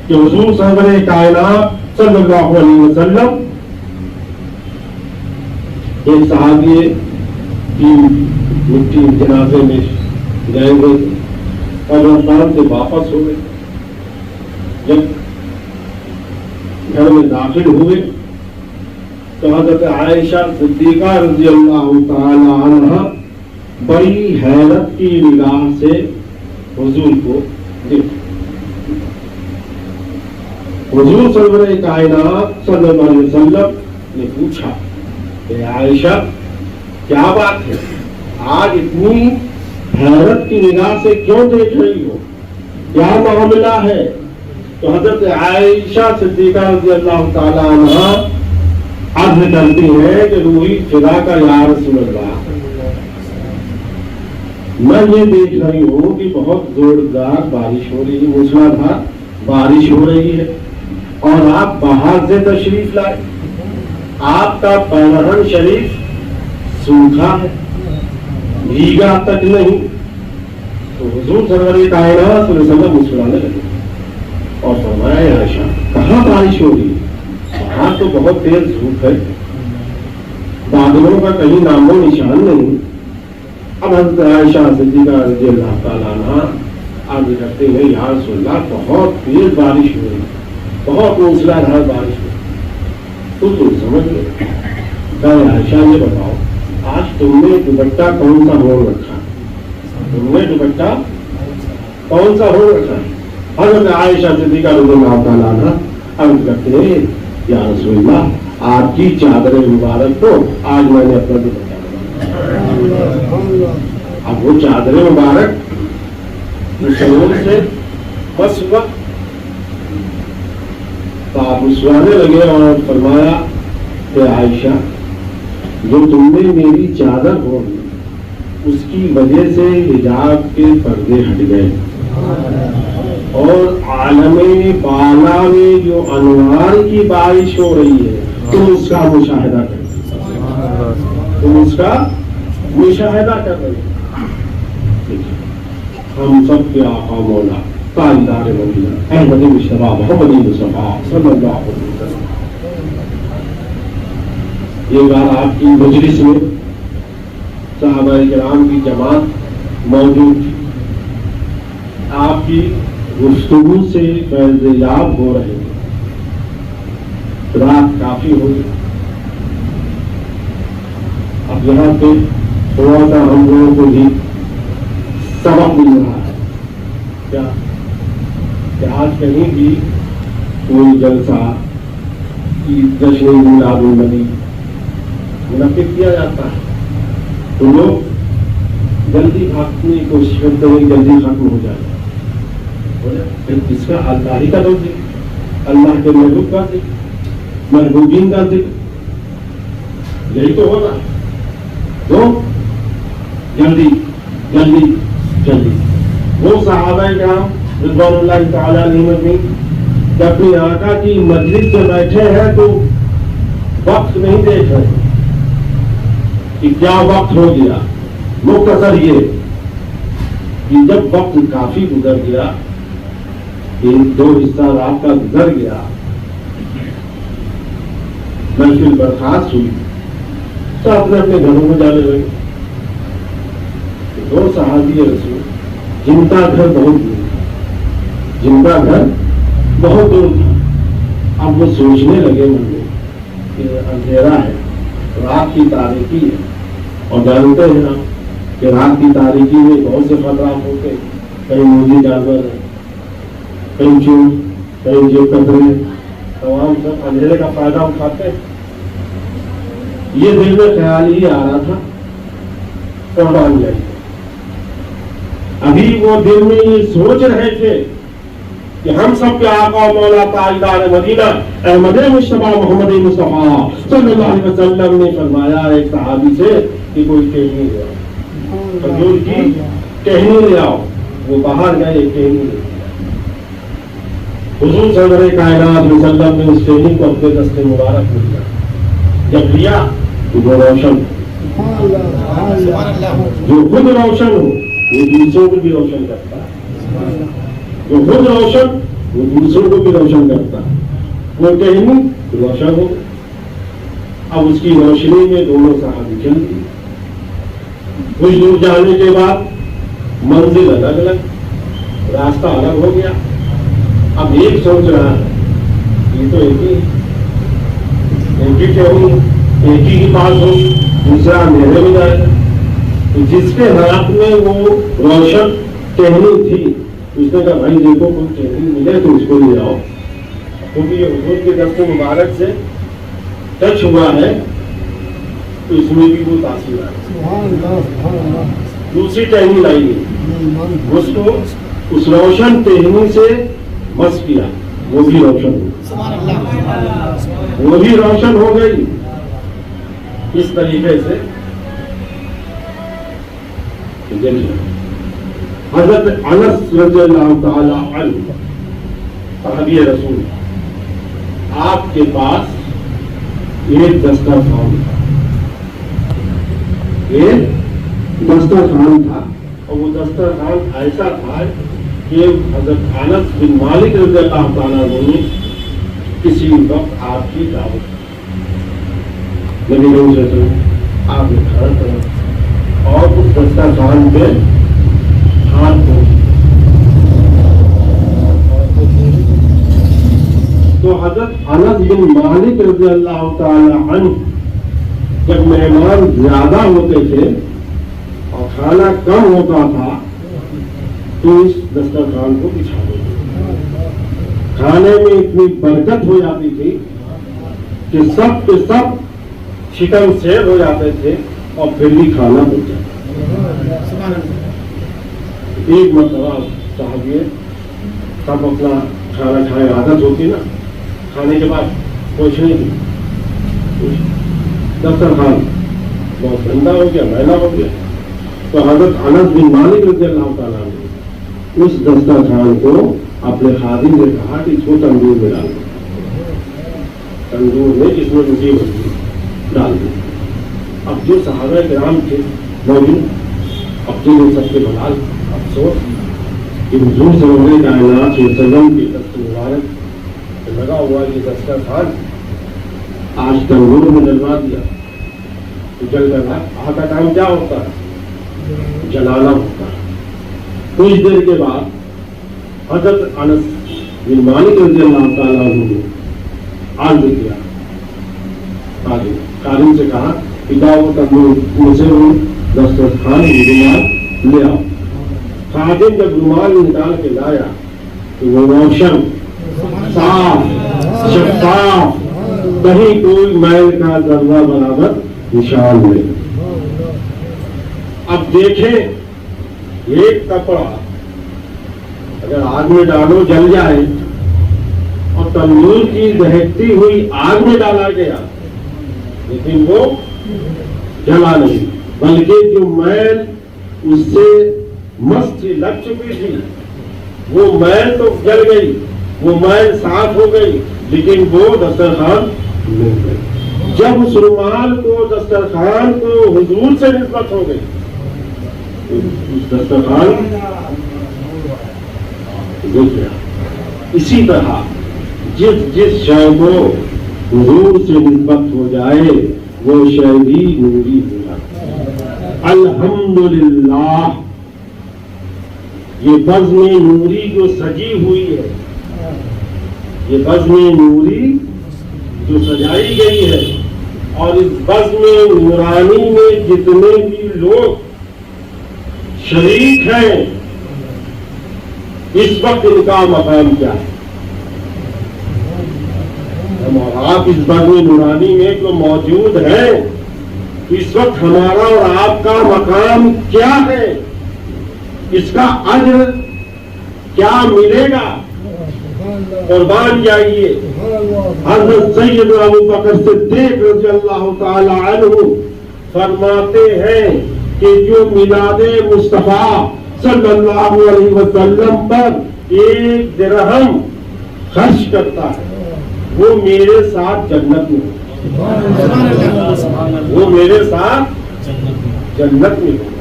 کہ حضور سرور کائنات صلی اللہ علیہ وسلم ایک صحابی کی مٹی جنازے میں گئے ہوئے تھے اور رمضان سے واپس ہو گئے۔ جب گھر میں داخل ہوئے تو حضرت عائشہ صدیقہ رضی اللہ تعالی عنہ بڑی حیرت کی نگاہ سے حضور کو دیکھا۔ حضور سرور کائنات صلی اللہ علیہ وسلم نے پوچھا کہ عائشہ کیا بات ہے، آج اتنی حیرت کی نگاہ سے کیوں دیکھ رہی ہو، کیا معاملہ ہے؟ تو حضرت عائشہ صدیقہ رضی اللہ تعالیٰ عنہا عرض کرتی ہیں کہ روحی فدا کا یا رسول اللہ، میں یہ دیکھ رہی ہوں کہ بہت زوردار بارش ہو رہی ہے، موسلادھار بارش ہو رہی ہے، اور آپ باہر سے تشریف لائے، آپ کا پہلہن شریف سوکھا ہے، بھیگا تک نہیں۔ تو حضور سرور کائنات صلی اللہ علیہ وسلم مسکرانے لگے اور فرمایا عائشہ کہاں بارش ہو رہی ہے؟ وہاں تو بہت تیز دھوپ ہے، بادلوں کا کہیں نام و نشان نہیں۔ اب حضرت عائشہ صدیقہ رضی اللہ تعالیٰ عنہ عرض کرتے ہیں یا رسول اللہ بہت تیز بارش ہو رہی، بہت موسلادھار بارش ہو رہی۔ تو سمجھ گئے کہ عائشہ یہ بتاؤ آج تم نے دوپٹہ کون سا ہو رکھا؟ تم نے دوپٹہ کون سا ہو رکھا؟ حضرت عائشہ صدیقہ رضی اللہ تعالیٰ عنہ عرض کرتے ہیں یا رسول اللہ آپ کی چادر مبارک کو آج میں نے اپنا دوپٹہ بنایا۔ اب وہ چادر مبارک شرور سے بس ہوا تو آپ مسکرانے لگے اور فرمایا کہ عائشہ جو تم نے میری چادر اوڑھی اس کی وجہ سے حجاب کے پردے ہٹ گئے، اور عالم بالا میں جو انوار کی بارش ہو رہی ہے تم اس کا مشاہدہ کر رہے ہو، تم اس کا مشاہدہ کر رہے ہو۔ ہم سب کے آقا مولا تاجدار مدینہ احمد مصطفیٰ محمد مصطفیٰ صلی اللہ علیہ وسلم یہ بار آپ کی مجلس میں صحابہ کرام کی جماعت موجود تھی، آپ کی گفتگو سے فیض یاب ہو رہے تھے، رات کافی ہو گئی۔ اب یہاں پہ تھوڑا سا ہم لوگوں کو بھی سبق مل رہا ہے کیا کہ آج کہیں بھی کوئی جلسہ جشن میلاد النبی منعقد کیا جاتا ہے تو لوگ جلدی بھاگنے کی کوشش کرتے ہیں، جلدی ختم ہو جائے، اس کا اللہ ہی کا ذکر، اللہ کے محبوب کا ذکر، محبوبین کا ذکر، یہی تو ہوتا ہے۔ تو جلدی جلدی جلدی وہ صحابہ کرام رضوان اللہ تعالی علیہم اجمعین جب اپنی آقا کی مجلس سے بیٹھے ہیں تو وقت نہیں دیکھ رہے کہ کیا وقت ہو گیا، مختصر یہ کہ جب وقت کافی گزر گیا، ایک دو حصہ رات کا گزر گیا، محفل برخاست ہوئی تو اپنے اپنے گھروں میں جانے لگے۔ دو صحابی رسول جن کا گھر بہت دور تھا، جن کا گھر بہت دور تھا، اب وہ سوچنے لگے من میں کہ اندھیرا ہے، رات کی تاریکی ہے، اور جانتے ہیں آپ کہ رات کی تاریکی میں بہت سے خطرات ہوتے ہیں، کہیں موذی جانور ہیں، کہیں چور، کہیں جیب کترے، تمام سب اندھیرے کا فائدہ اٹھاتے ہیں۔ یہ دل میں خیال ہی آ رہا تھا قربان جائے، ابھی وہ دل میں یہ سوچ رہے تھے کہ ہم سب کے آقا مولا تاجدار مدینہ احمد مصطفیٰ محمد مصطفیٰ صلی اللہ علیہ وسلم نے فرمایا ایک صحابی سے کہ کوئی ٹہنی لے آؤ، کھجور کی ٹہنی لے آؤ۔ وہ باہر گئے ایک ٹہنی لے، حضور سرور کائنات صلی اللہ علیہ وسلم نے اس ٹہنی کو اپنے دست مبارک میں لیا، جب لیا تو وہ روشن، جو خود روشن ہو وہ دوسروں کو بھی روشن کرتا ہے، جو خود روشن وہ دوسروں کو بھی روشن کرتا ہے، وہ ٹہنی روشن ہو۔ اب اس کی روشنی میں دونوں صحابی چل دی، کچھ دور جانے کے بعد منزل الگ الگ، راستہ الگ ہو گیا۔ اب ایک سوچ رہا ہے یہ تو ایک ہی ایک ہی پاس ہو، دوسرا اندھیرے میں جائے گا۔ جس کے ہاتھ میں وہ روشن ٹہنی تھی اس نے کہا بھائی دیکھو کوئی ٹہنی ملے تو اس کو لے آؤ، کیونکہ یہ حضور کے دست مبارک سے ٹچ ہوا ہے تو اس میں بھی وہ تاثیر آئی۔ دوسری ٹہنی لائی، اس کو اس روشن ٹہنی سے مس کیا، وہ بھی روشن ہو، وہ بھی روشن ہو گئی. اس طریقے سے دیکھیے حضرت انس رضی اللہ تعالی عنہ صحابی رسول، آپ کے پاس ایک دسترخوان تھا، ایک دسترخوان تھا، اور وہ دسترخوان ایسا تھا کہ حضرت انس بن مالک رضی اللہ تعالیٰ نے کسی وقت آپ کی دعوت نبی صلی اللہ علیہ وسلم آپ نے کھانا کرا اور اس دسترخوان پہ ہاتھ دھو. تو حضرت انس بن مالک رضی اللہ تعالی عنہ جب مہمان زیادہ ہوتے تھے اور کھانا کم ہوتا تھا تو اس دسترخوان کو بچھا دیتے. کھانے میں اتنی برکت ہو جاتی تھی کہ سب کے سب شکم سیر ہو جاتے تھے اور پھر بھی کھانا بچ جاتا. ایک مرتبہ صحابی سب اپنا کھانا کھائے، عادت ہوتی نا کھانے کے بعد پوچھنے کی، دسترخوان بہت گندا ہو گیا، میلا ہو گیا. تو حضرت انس بن مالک رضی اللہ تعالیٰ نے اس دسترخوان کو اپنے خادم نے کہا کہ اس کو تندور میں ڈال دو. تندور میں جس میں روٹی بنتی ڈال دی. اب جو صحابہ کرام تھے موجود، اب جو سب کے بلال افسوس کہ حضور صلی اللہ علیہ وسلم کی دست مبارک لگا ہوا یہ دسترخوان آج تندور میں ڈلوا دیا تو جل گیا. آج کا کام کیا ہوتا ہے؟ جلانا ہوتا ہے. کچھ دیر کے بعد حضرت انس بن مالک رضی اللہ تعالیٰ عنہ نے عرض کیا، خادم سے کہا کہ جاؤ تندور سے وہ دسترخوان رومال لے آؤ. خادم جب رومال نکال کے لایا تو وہ روشن، صاف، شفاف، کہیں کوئی میل کا ذرہ برابر نشان نہیں. اب دیکھیں ایک کپڑا اگر آگ میں ڈالو جل جائے اور تندور کی دہکتی ہوئی آگ میں ڈالا گیا لیکن وہ جلا نہیں، بلکہ جو میل اس سے مس تھی، لگ چکی تھی، وہ میل تو جل گئی، وہ میل صاف ہو گئی لیکن وہ دسترخوان نہیں گئی. جب اس رومال کو دسترخوان کو حضور سے نسبت ہو گئی، اس دسترخوان دیکھ گیا. اسی طرح جس شے کو حضور سے نسبت ہو جائے وہ شے بھی نوری ہو جائے. الحمدللہ یہ بزم نوری جو سجی ہوئی ہے، یہ بزم نوری جو سجائی گئی ہے، اور اس بزم نورانی میں جتنے بھی لوگ شریک ہیں اس وقت ان کا مقام کیا ہے؟ ہم اور آپ اس بزم نورانی میں جو موجود ہیں اس وقت ہمارا اور آپ کا مقام کیا ہے؟ اس کا اجر کیا ملے گا؟ قربان جائیے. حضرت سیدنا ابو بکر صدیق رضی اللہ تعالی عنہ فرماتے ہیں کہ جو میلاد مصطفیٰ صلی اللہ علیہ وسلم پر ایک درہم خرچ کرتا ہے وہ میرے ساتھ جنت میں ہوگا، وہ میرے ساتھ جنت میں ہوگا.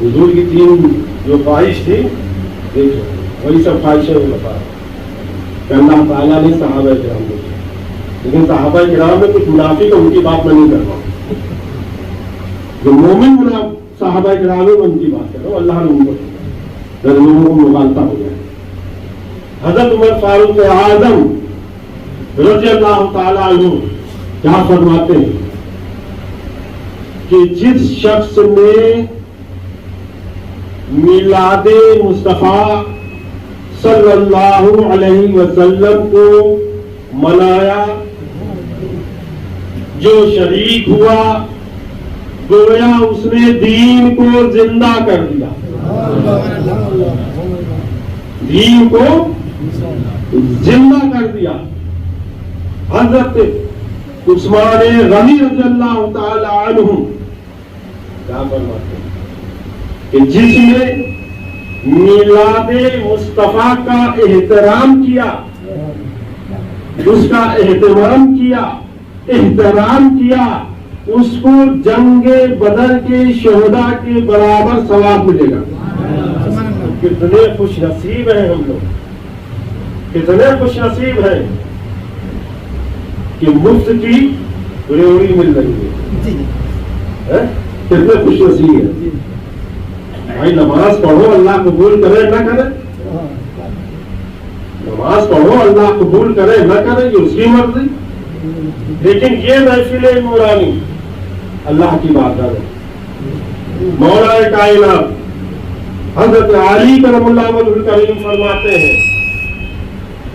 حضور کی تین جو خواہش تھی دیکھو وہی سب خواہشیں وہ بتا کہ اللہ تعالیٰ نے صحابہ کرام کو، لیکن صحابہ کرام میں کچھ منافق ان کی بات میں نہیں کر رہا ہوں، جو مومن صحابہ کرام میں ان کی بات کر رہا ہوں. اللہ نے ان کو لوگوں کو مغالطہ ہو گیا. حضرت عمر فاروق اعظم رضی اللہ تعالیٰ عنہ کیا فرماتے ہیں کہ جس شخص نے میلاد مصطفیٰ صلی اللہ علیہ وسلم کو منایا، جو شریک ہوا، گویا اس نے دین کو زندہ کر دیا، دین کو زندہ کر دیا. حضرت عثمان غنی رضی اللہ تعالی عنہ کیا فرماتے ہیں کہ جس نے میلاد مصطفیٰ کا احترام کیا، اس کا اہتمام کیا، احترام کیا، اس کو جنگ بدر کے شہداء کے برابر ثواب ملے گا. کتنے خوش نصیب ہیں ہم لوگ، کتنے خوش نصیب ہیں کہ مفت کی ریوڑی مل رہی ہے. کتنے خوش نصیب ہیں بھائی. نماز پڑھو اللہ قبول کرے نہ کرے، نماز پڑھو اللہ قبول کرے نہ کرے یہ اس کی مرضی، لیکن یہ محفل نورانی اللہ کی بات ہے. مولا کائنات حضرت علی کرم اللہ وجہ الکریم فرماتے ہیں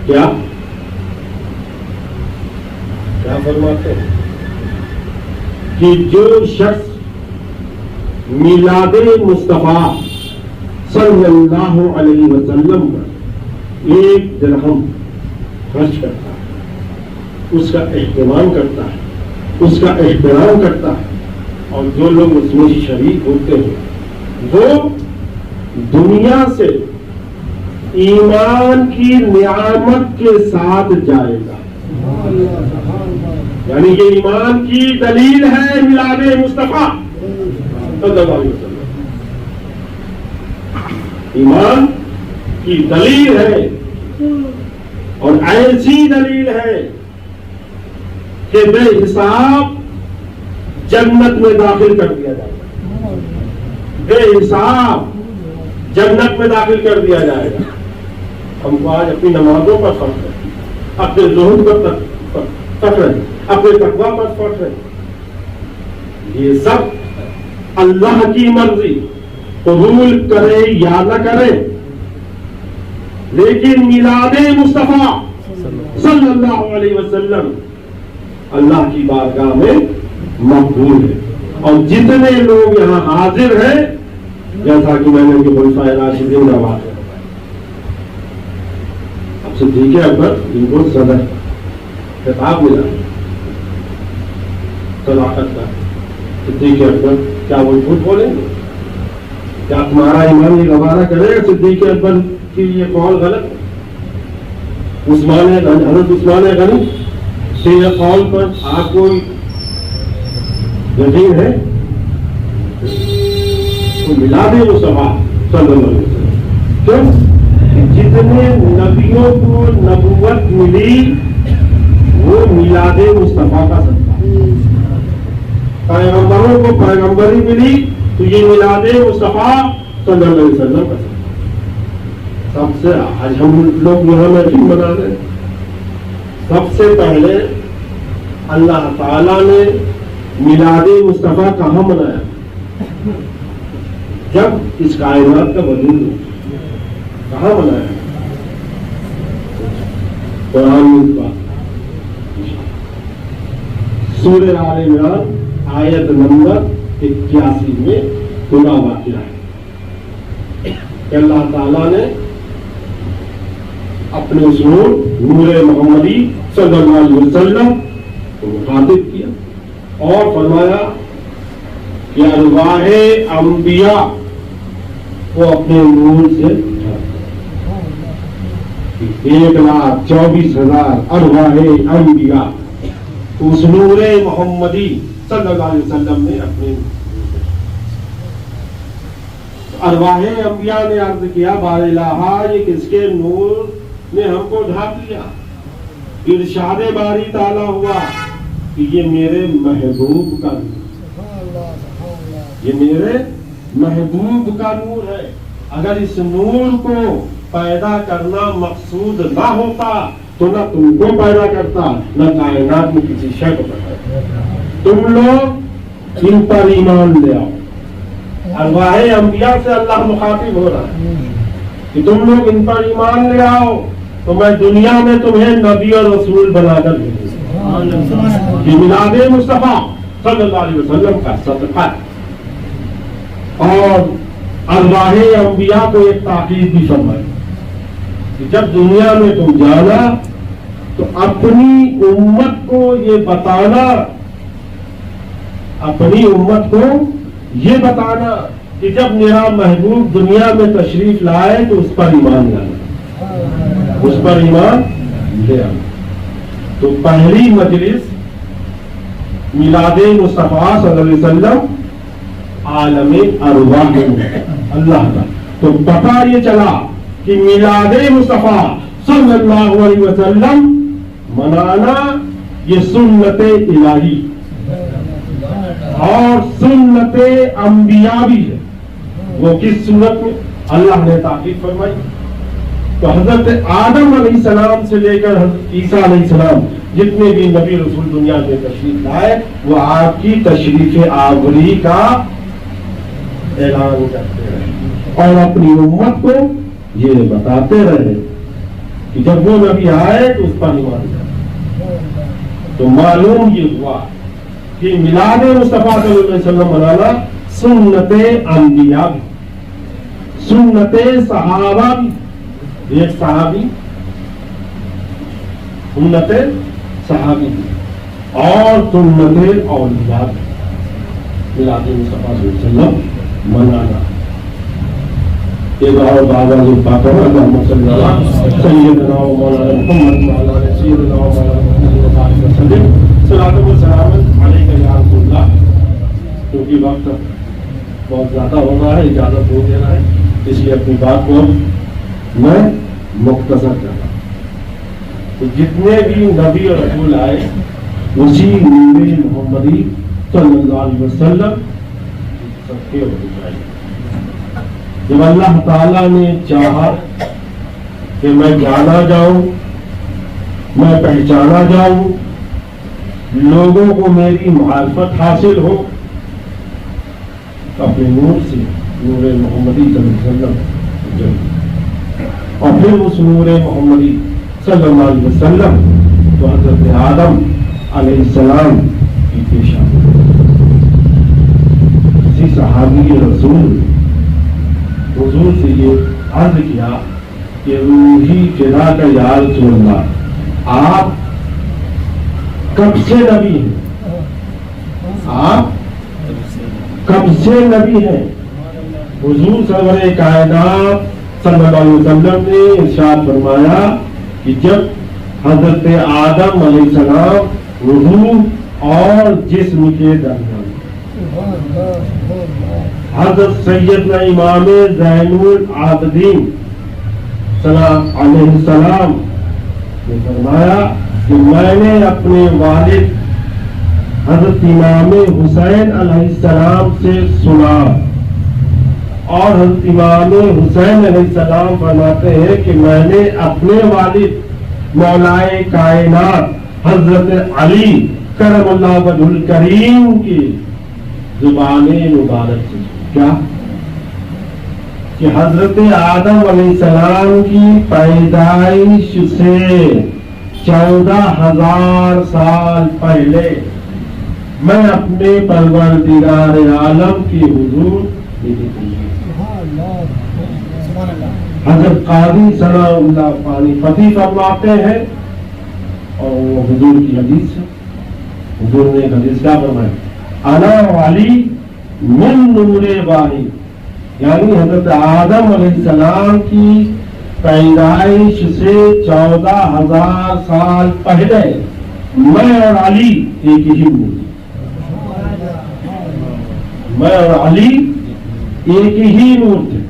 کیا فرماتے ہیں کہ جو شخص میلاد مصطفیٰ صلی اللہ علیہ وسلم پر 1 درہم خرچ کرتا ہے، اس کا اہتمام کرتا ہے، اس کا احترام کرتا ہے، اور جو لوگ اس میں شریک ہوتے ہیں وہ دنیا سے ایمان کی نعمت کے ساتھ جائے گا. یعنی یہ ایمان کی دلیل ہے میلاد مصطفیٰ صلی اللہ علیہ وسلم. ایمان کی دلیل ہے، اور ایسی دلیل ہے کہ بے حساب جنت میں داخل کر دیا جائے گا. بے حساب جنت میں داخل کر دیا جائے گا. ہم کو آج اپنی نمازوں پر فخر ہے، اپنے زہد پر فخر ہے، اپنے تقویٰ پر فخر ہے. یہ سب اللہ کی مرضی، قبول کرے یا نہ کرے، لیکن میلاد مصطفیٰ صلی اللہ علیہ وسلم اللہ کی بارگاہ میں مقبول ہے. اور جتنے لوگ یہاں حاضر ہیں، جیسا کہ میں نے خلفائے راشدین کا بات ہے، اب صدیق اکبر ان کو صدر خطاب ملا صداقت کا. صدیق اکبر کیا وہ جھوٹ بولیں گے؟ کیا تمہارا ایمان یہ گوارا کرے گا صدیق اکبر کی یہ قول غلط ہے؟ حضرت عثمان غنی سے یہ قول پر آپ کو یقین ہے؟ میلاد مصطفیٰ صلی اللہ علیہ وسلم کیوں؟ جتنے نبیوں کو نبوت ملی وہ میلاد مصطفیٰ کا صدقہ. پیغمبروں کو پیغمبری ملی تو یہ میلاد مصطفیٰ صلی اللہ علیہ وسلم کا صدقہ. سب سے آج ہم لوگ یہاں محفل منا رہے ہیں، سب سے پہلے اللہ تعالیٰ نے میلاد مصطفیٰ کہاں منایا؟ جب اس کائنات کا وجود ہو. کہاں منایا؟ قرآن میں سورہ آل عمران آیت نمبر 81 میں پورا واقعہ ہے کہ اللہ تعالیٰ نے اپنے اس نور محمدی صلی اللہ علیہ وسلم کو مخاطب کیا اور فرمایا کہ ارواح انبیاء کو اپنے نور سے 1,24,000 ارواح انبیاء اس نور محمدی صلی اللہ علیہ وسلم نے اپنے ارواح انبیاء نے عرض کیا بار الہ یہ کس کے نور نے ہم کو ڈھانپ لیا؟ ارشاد باری تعالیٰ ہوا کہ یہ میرے محبوب کا نور، یہ میرے محبوب کا نور ہے. اگر اس نور کو پیدا کرنا مقصود نہ ہوتا تو نہ تم کو پیدا کرتا نہ کائنات میں کسی شے کو پیدا کرتا. تم لوگ ان پر ایمان لے آؤ. ارواح انبیاء سے اللہ مخاطب ہو رہا ہے کہ تم لوگ ان پر ایمان لے آؤ تو میں دنیا میں تمہیں نبی اور رسول بنا کر دوں گا. یہ میلاد مصطفیٰ صلی اللہ علیہ وسلم کا صدقہ ہے. اور ارواح انبیاء کو ایک تاکید بھی فرمائی کہ جب دنیا میں تم جانا تو اپنی امت کو یہ بتانا، اپنی امت کو یہ بتانا کہ جب میرا محبوب دنیا میں تشریف لائے تو اس پر ایمان لانا، اس پر ایمان لے آنا۔ تو پہلی مجلس میلاد مصطفیٰ صلی اللہ علیہ وسلم عالم ارواح میں اللہ کا، تو پتہ یہ چلا کہ میلاد مصطفیٰ صلی اللہ علیہ وسلم منانا یہ سنت الہی اور سنت انبیاء بھی ہے۔ وہ کس صورت میں؟ اللہ نے تاکید فرمائی تو حضرت آدم علیہ السلام سے لے کر حضرت عیسیٰ علیہ السلام جتنے بھی نبی رسول دنیا میں تشریف لائے وہ آپ کی تشریف آوری کا اعلان کرتے رہے اور اپنی امت کو یہ بتاتے رہے کہ جب وہ نبی آئے تو اس پر ایمان کرے۔ تو معلوم یہ ہوا کہ میلاد مصطفیٰ صلی اللہ علیہ وسلم منانا سنت انبیاء بھی، سنت صحابہ بھی، ایک صحابی سنت صحابی بھی اور سنت اولیاء بھی، میلاد مصطفیٰ صلی اللہ علیہ وسلم منانا۔ ایک اور بابا جو پاک اللہم صلی اللہ سیدنا و مولانا محمد وعلی آلہ سیدنا و مولانا محمد وعلی وسلم صلاۃ و سلام علیک یا رسول اللہ۔ کیونکہ وقت بہت زیادہ ہو رہا ہے، اجازت ہو دینا ہے، اس لیے اپنی بات کو میں مختصر کرتا ہوں۔ تو جتنے بھی نبی اور رسول آئے اسی نور محمدی صلی اللہ علیہ وسلم سب کے ہونے چاہیے۔ جب اللہ تعالیٰ نے چاہا کہ میں جانا جاؤں، میں پہچانا جاؤں، لوگوں کو میری معرفت حاصل ہو، اپنے نور سے، نور محمدی صلی اللہ علیہ وسلم، اور پھر اس نور محمدی صلی اللہ علیہ وسلم تو حضرت آدم علیہ السلام کی پیشہ کسی صحابی رسول حضور سے یہ عرض کیا کہ روحی فدا کا یا رسول اللہ، آپ کب سے نبی ہیں؟ آپ کب سے نبی ہیں؟ حضور سرور کائنات صلی اللہ علیہ وسلم نے ارشاد فرمایا کہ جب حضرت آدم علیہ السلام روح اور جسم کے درمیان، حضرت سیدنا امام زین العابدین علیہ السلام نے فرمایا کہ میں نے اپنے والد حضرت امام حسین علیہ السلام سے سنا، اور حضرت امام حسین علیہ السلام فرماتے ہیں کہ میں نے اپنے والد مولائے کائنات حضرت علی کرم اللہ وجہ الکریم کی زبان مبارک سے کیا کہ حضرت آدم علیہ السلام کی پیدائش سے 14,000 سال پہلے میں اپنے پروردگار عالم کی حضور حضرت قاضی ثناء اللہ پانی پتی فرماتے ہیں، اور وہ حضور کی حدیث ہے، حضور نے ایک حدیث کیا فرمایا، انا علی من نور واحد، یعنی حضرت آدم علیہ السلام کی پیدائش سے 14,000 سال پہلے میں اور علی ایک ہی نور، میں اور علی ایک ہی نور تھے۔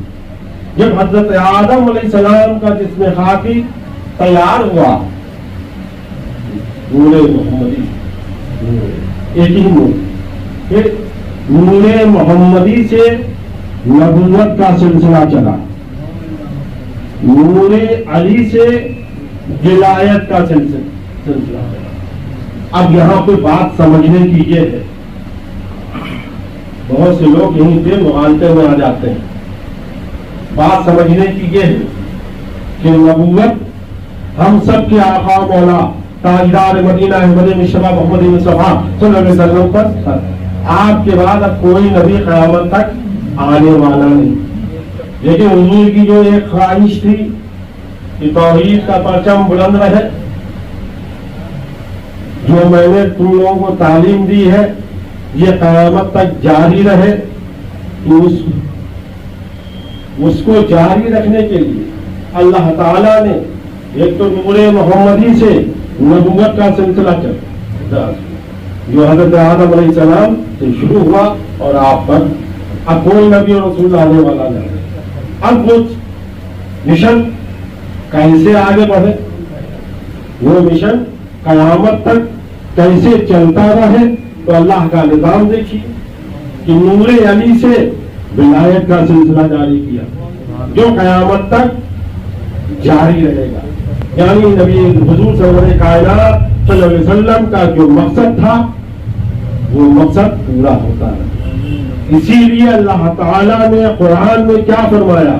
جب حضرت آدم علیہ السلام کا جسم خاکی تیار ہوا، نور محمدی ایک ہی نور، پھر نور محمدی سے نبوت کا سلسلہ چلا، نور علی سے ولایت کا سلسلہ چلا۔ اب یہاں پہ بات سمجھنے کی یہ ہے، بہت سے لوگ یہیں پہ مغالطے میں آ جاتے ہیں۔ بات سمجھنے کی یہ ہے کہ نبوت ہم سب کے آقا مولا تاجدار مدینہ احمد مصطفیٰ محمد مصطفیٰ صلی اللہ علیہ وسلم پر، آپ کے بعد اب کوئی نبی قیامت تک آنے والا نہیں، لیکن حضور کی جو ایک خواہش تھی کہ توحید کا پرچم بلند رہے، جو میں نے تم لوگوں کو تعلیم دی ہے یہ قیامت تک جاری رہے۔ تو اس کو جاری رکھنے کے لیے اللہ تعالیٰ نے ایک تو نور محمدی سے نبوت کا سلسلہ چلا جو حضرت آدم علیہ السلام سے شروع ہوا اور آپ پر اب کوئی نبی اور رسول آنے والا نہیں۔ اب وہ مشن کیسے آگے بڑھے، وہ مشن قیامت تک کیسے چلتا رہے، تو اللہ کا نظام دیکھیے کہ نور علی سے ولایت کا سلسلہ جاری کیا جو قیامت تک جاری رہے گا، یعنی نبی حضور سرور کائنات صلی اللہ علیہ وسلم کا جو مقصد تھا وہ مقصد پورا ہوتا ہے۔ اسی لیے اللہ تعالیٰ نے قرآن میں کیا فرمایا،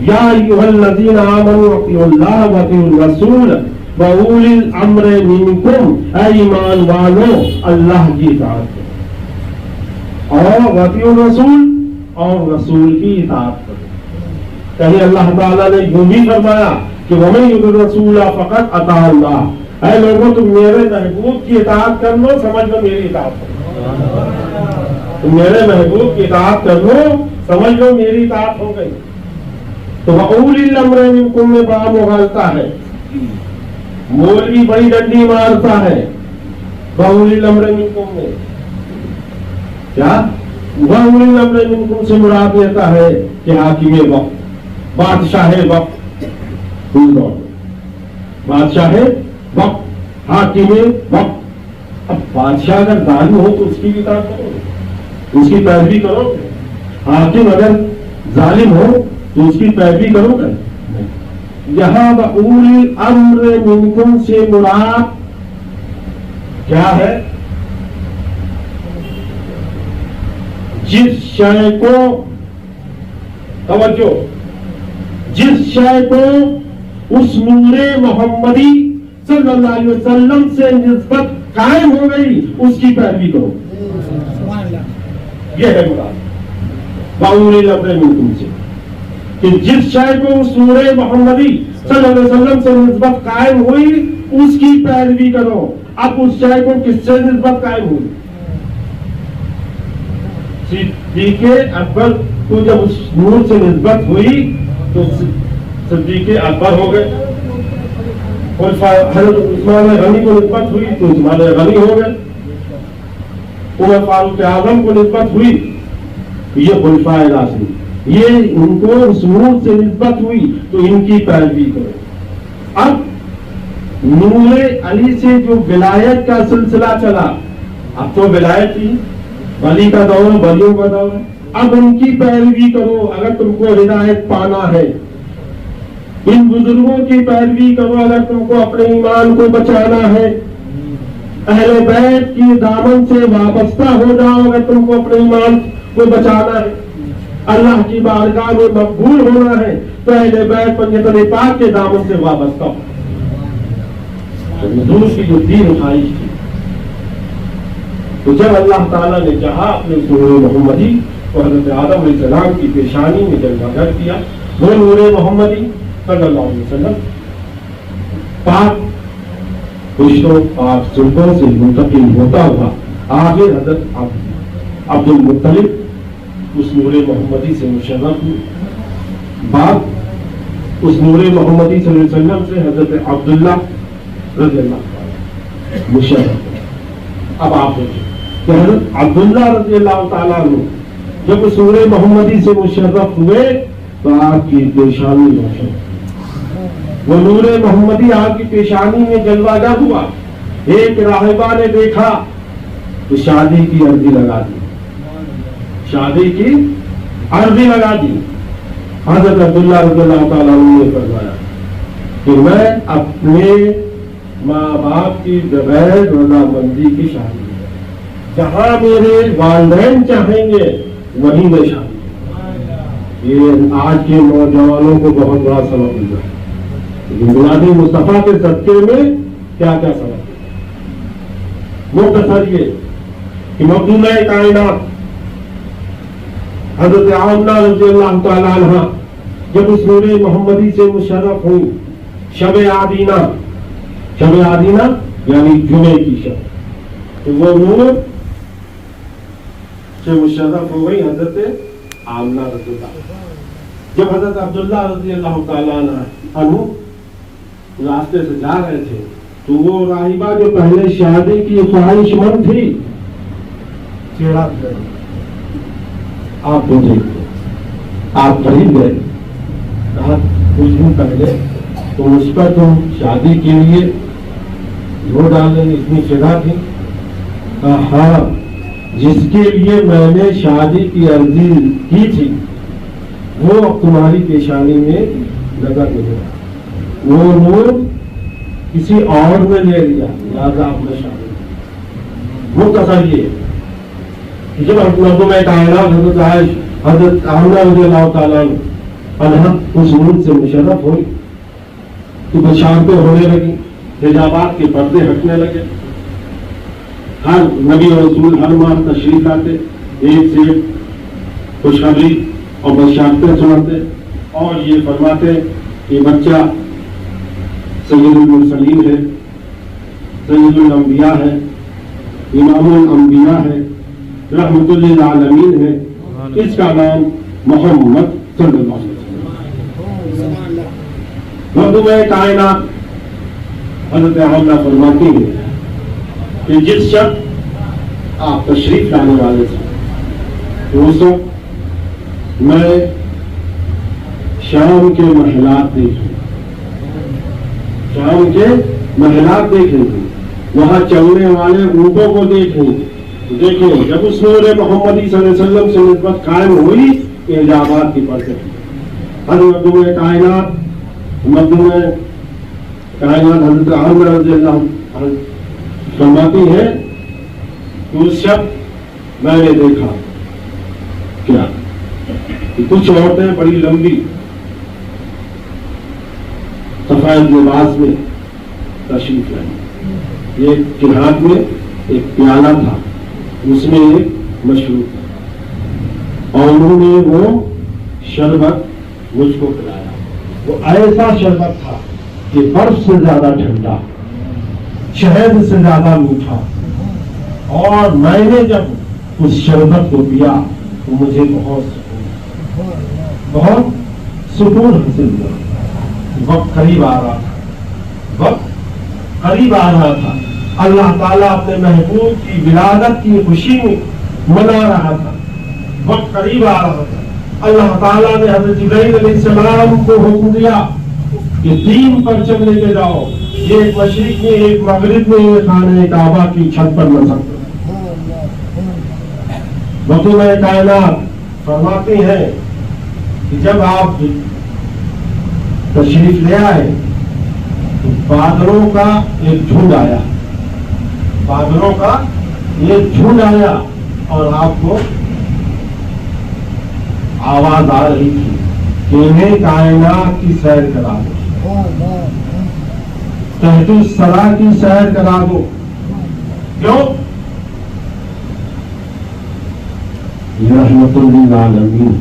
یا ایھا الذین آمنوا اطیعوا اللہ واطیعوا الرسول وَأُولِي الْأَمْرِ مِنْكُمْ، اے ایمان والو اللہ کی اطاعت کرو اور وَأَطِیعُوا الرَّسُولَ اور رسول کی اطاعت کرو۔ کہیں اللہ تعالیٰ نے یوں بھی فرمایا کہ وَمَن یُطِعِ الرَّسُولَ فَقَدْ اطاع اللَّہ، اے لوگوں تم میرے محبوب کی اطاعت کر لو، سمجھ لو میری اطاعت کرو، تم میرے محبوب کی اطاعت کر لو، سمجھ لو میری اطاعت ہو گئی۔ تو وَأُولِي الْأَمْرِ مِنْكُمْ میں بڑا مغالطہ ہے، مولوی بڑی ڈنڈی مارتا ہے وَأُولِي الْأَمْرِ مِنْكُمْ میں کیا، وَأُولِي الْأَمْرِ مِنْكُمْ سے مراد لیتا ہے کہ حاکم وقت، بادشاہ وقت، بادشاہ وقت، حاکم وقت۔ اب بادشاہ اگر ظالم ہو تو اس کی بھی اطاعت کرو، اس کی پیروی کرو، حاکم اگر ظالم ہو تو اس کی پیروی کرو گے۔ یہاں وَأُولِي الْأَمْرِ مِنْكُمْ سے مراد کیا ہے، جس شے کو توجہ، جس شے کو اس نور محمدی صلی اللہ علیہ وسلم سے نسبت قائم ہو گئی اس کی پیروی کرو، یہ ہے مراد وَأُولِي الْأَمْرِ مِنْكُمْ سے، کہ جس شے کو اس نور محمدی صلی اللہ علیہ وسلم سے نسبت قائم ہوئی اس کی پیروی کرو۔ اب اس شے کو کس سے نسبت قائم ہوئی، صدیق اکبر کو جب اس نور سے نسبت ہوئی تو صدیق اکبر ہو گئے، اور حضرت عثمان غنی کو نسبت ہوئی تو عثمان غنی ہو گئے، عمر فاروق اعظم کو نسبت ہوئی تو یہ خلفائے راشدین، یہ ان کو اس نور سے نسبت ہوئی تو ان کی پیروی کرو۔ اب نور علی سے جو ولایت کا سلسلہ چلا، اب تو ولایت تھی، ولی کا دور، ولیوں کا دور، اب ان کی پیروی کرو اگر تم کو ہدایت پانا ہے، ان بزرگوں کی پیروی کرو اگر تم کو اپنے ایمان کو بچانا ہے، اہل بیت کی دامن سے وابستہ ہو جاؤ اگر تم کو اپنے ایمان کو بچانا ہے، اللہ کی بارگاہ میں مقبول ہونا ہے تو اہل بیت پنجتن پاک کے دامن سے وابستہ ہو۔ حضور کی جو دین خواہش تھی، تو جب اللہ تعالیٰ نے چاہا اپنے نور محمدی کو حضرت آدم علیہ السلام کی پیشانی میں جلوہ گر کیا، وہ نور محمدی صلی اللہ علیہ وسلم پاک پشتوں پاک سلطوں سے منتقل ہوتا ہوا آخر حضرت عبد المطلب اس نور محمدی سے مشرف ہوئے، بعد اس نور محمدی صلی اللہ علیہ وسلم سے حضرت عبداللہ رضی اللہ تعالیٰ مشرف ہوئے۔ اب آپ دیکھیں کہ حضرت عبداللہ رضی اللہ تعالیٰ عنہ جب اس نور محمدی سے مشرف ہوئے تو آپ کی پیشانی روشن، وہ نور محمدی آپ کی پیشانی میں جلوہ گر ہوا، ایک راہبہ نے دیکھا تو شادی کی عرضی لگا دی، شادی کی عرضی لگا دی۔ حضرت عبداللہ رضی اللہ تعالیٰ عنہ نے فرمایا کہ میں اپنے ماں باپ کی بغیر رضامندی کی شادی، جہاں میرے والدین چاہیں گے وہیں میں شادی۔ یہ آج کے نوجوانوں کو بہت بڑا سبق مل رہا ہے، میلاد مصطفیٰ کے صدقے میں کیا کیا سبق ہے۔ مختصر یہ کہ مقدونہ کائنات حضرت آمنہ رضی اللہ تعالیٰ عنہ جب اس نور محمدی سے مشرف ہوئی شب آدینہ یعنی جمعے کی شب، تو وہ نور سے مشرف ہو گئی حضرت آمنہ رضی اللہ۔ جب حضرت عبداللہ رضی اللہ تعالیٰ عنہ راستے سے جا رہے تھے تو وہ راہبہ جو پہلے شادی کی خواہش مند تھی چہرہ آپ کو دیکھتے، آپ قریب گئے، کہا کچھ دن پہلے تو اس پر تم شادی کے لیے وہ ڈالنے اتنی فدا تھی؟ ہاں، جس کے لیے میں نے شادی کی عرضی کی تھی وہ اب تمہاری پیشانی میں نظر نہیں رہا، وہ نور کسی اور نے لے لیا، لہٰذا آپ نے شادی کی۔ وہ تصویر ہے کہ جب مردوں میں کائنات حضرت آمنہ رضی اللہ تعالیٰ عنہ اس نور سے مشرف ہوئی تو بشارتیں ہونے لگی، حجابات کے پردے ہٹنے لگے، ہر نبی اور رسول ہر ماہ تشریف لاتے، ایک سے ایک خوشخبری اور بشارتیں سناتے اور یہ فرماتے کہ بچہ سید المرسلین ہے، سید الانبیاء ہے، امام الانبیاء ہے، رحمت للعالمین ہے، اس کا نام محمد صلی اللہ علیہ وسلم۔ مردم کائنات حضرت آمنہ فرماتی ہیں کہ جس شخص آپ تشریف لانے والے تھے اس وقت میں شام کے محلات دیکھیں، شام کے محلات دیکھیں گے، وہاں چلنے والے اونٹوں کو دیکھیں، جب اس نور محمدی صلی اللہ علیہ وسلم سے نسبت قائم ہوئی اعجابات کی پرتیں حضرت مردم کائنات حضرت آمنہ رضی اللہ عنہ فرماتی ہے کہ اس شب میں نے دیکھا کیا کہ کچھ عورتیں بڑی لمبی سفید لباس میں تشریف لائی، ایک کے ہاتھ میں ایک پیالہ تھا، اس میں ایک مشروب تھا اور انہوں نے وہ شربت مجھ کو پلایا، وہ ایسا شربت تھا کہ برف سے زیادہ ٹھنڈا، شہد سے زیادہ میٹھا، اور میں نے جب اس شربت کو پیا تو مجھے بہت سکون حاصل ہوا۔ وقت قریب آ رہا تھا، اللہ تعالیٰ اپنے محبوب کی ولادت کی خوشی میں منا رہا تھا، وقت قریب آ رہا تھا۔ اللہ تعالیٰ نے حضرت جبرائیل علیہ السلام کو حکم دیا کہ دین پر چل لے کے جاؤ، ایک مشرق میں ایک مغرب میں ایک خانہ کعبہ کی چھت پر نہ سکتے۔ مردم کائنات فرماتے ہیں کہ جب آپ تشریف لے آئے تو بادلوں کا ایک جھنڈ آیا اور آپ کو آواز آ رہی تھی کہ انہیں کائنات کی سیر کرا دو، تحت الثری کی سیر کرا دو۔ کیوں؟ رحمت للعالمین۔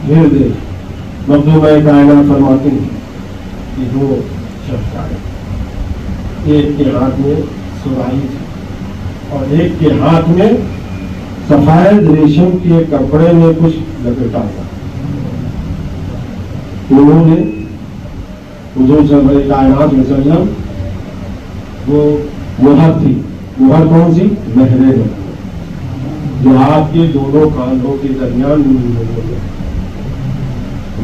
پھر دیکھ مردم کائنات فرماتے ہیں کہ دو شخص آئے، ایک کے ہاتھ میں سراہی تھی اور ایک کے ہاتھ میں سفید ریشم کے کپڑے میں کچھ لپیٹا تھا۔ انہوں نے حضور صلی اللہ علیہ وسلم وہ مہر تھی، مہر کون سی؟ مہر جو آپ کے دونوں کانوں کے درمیان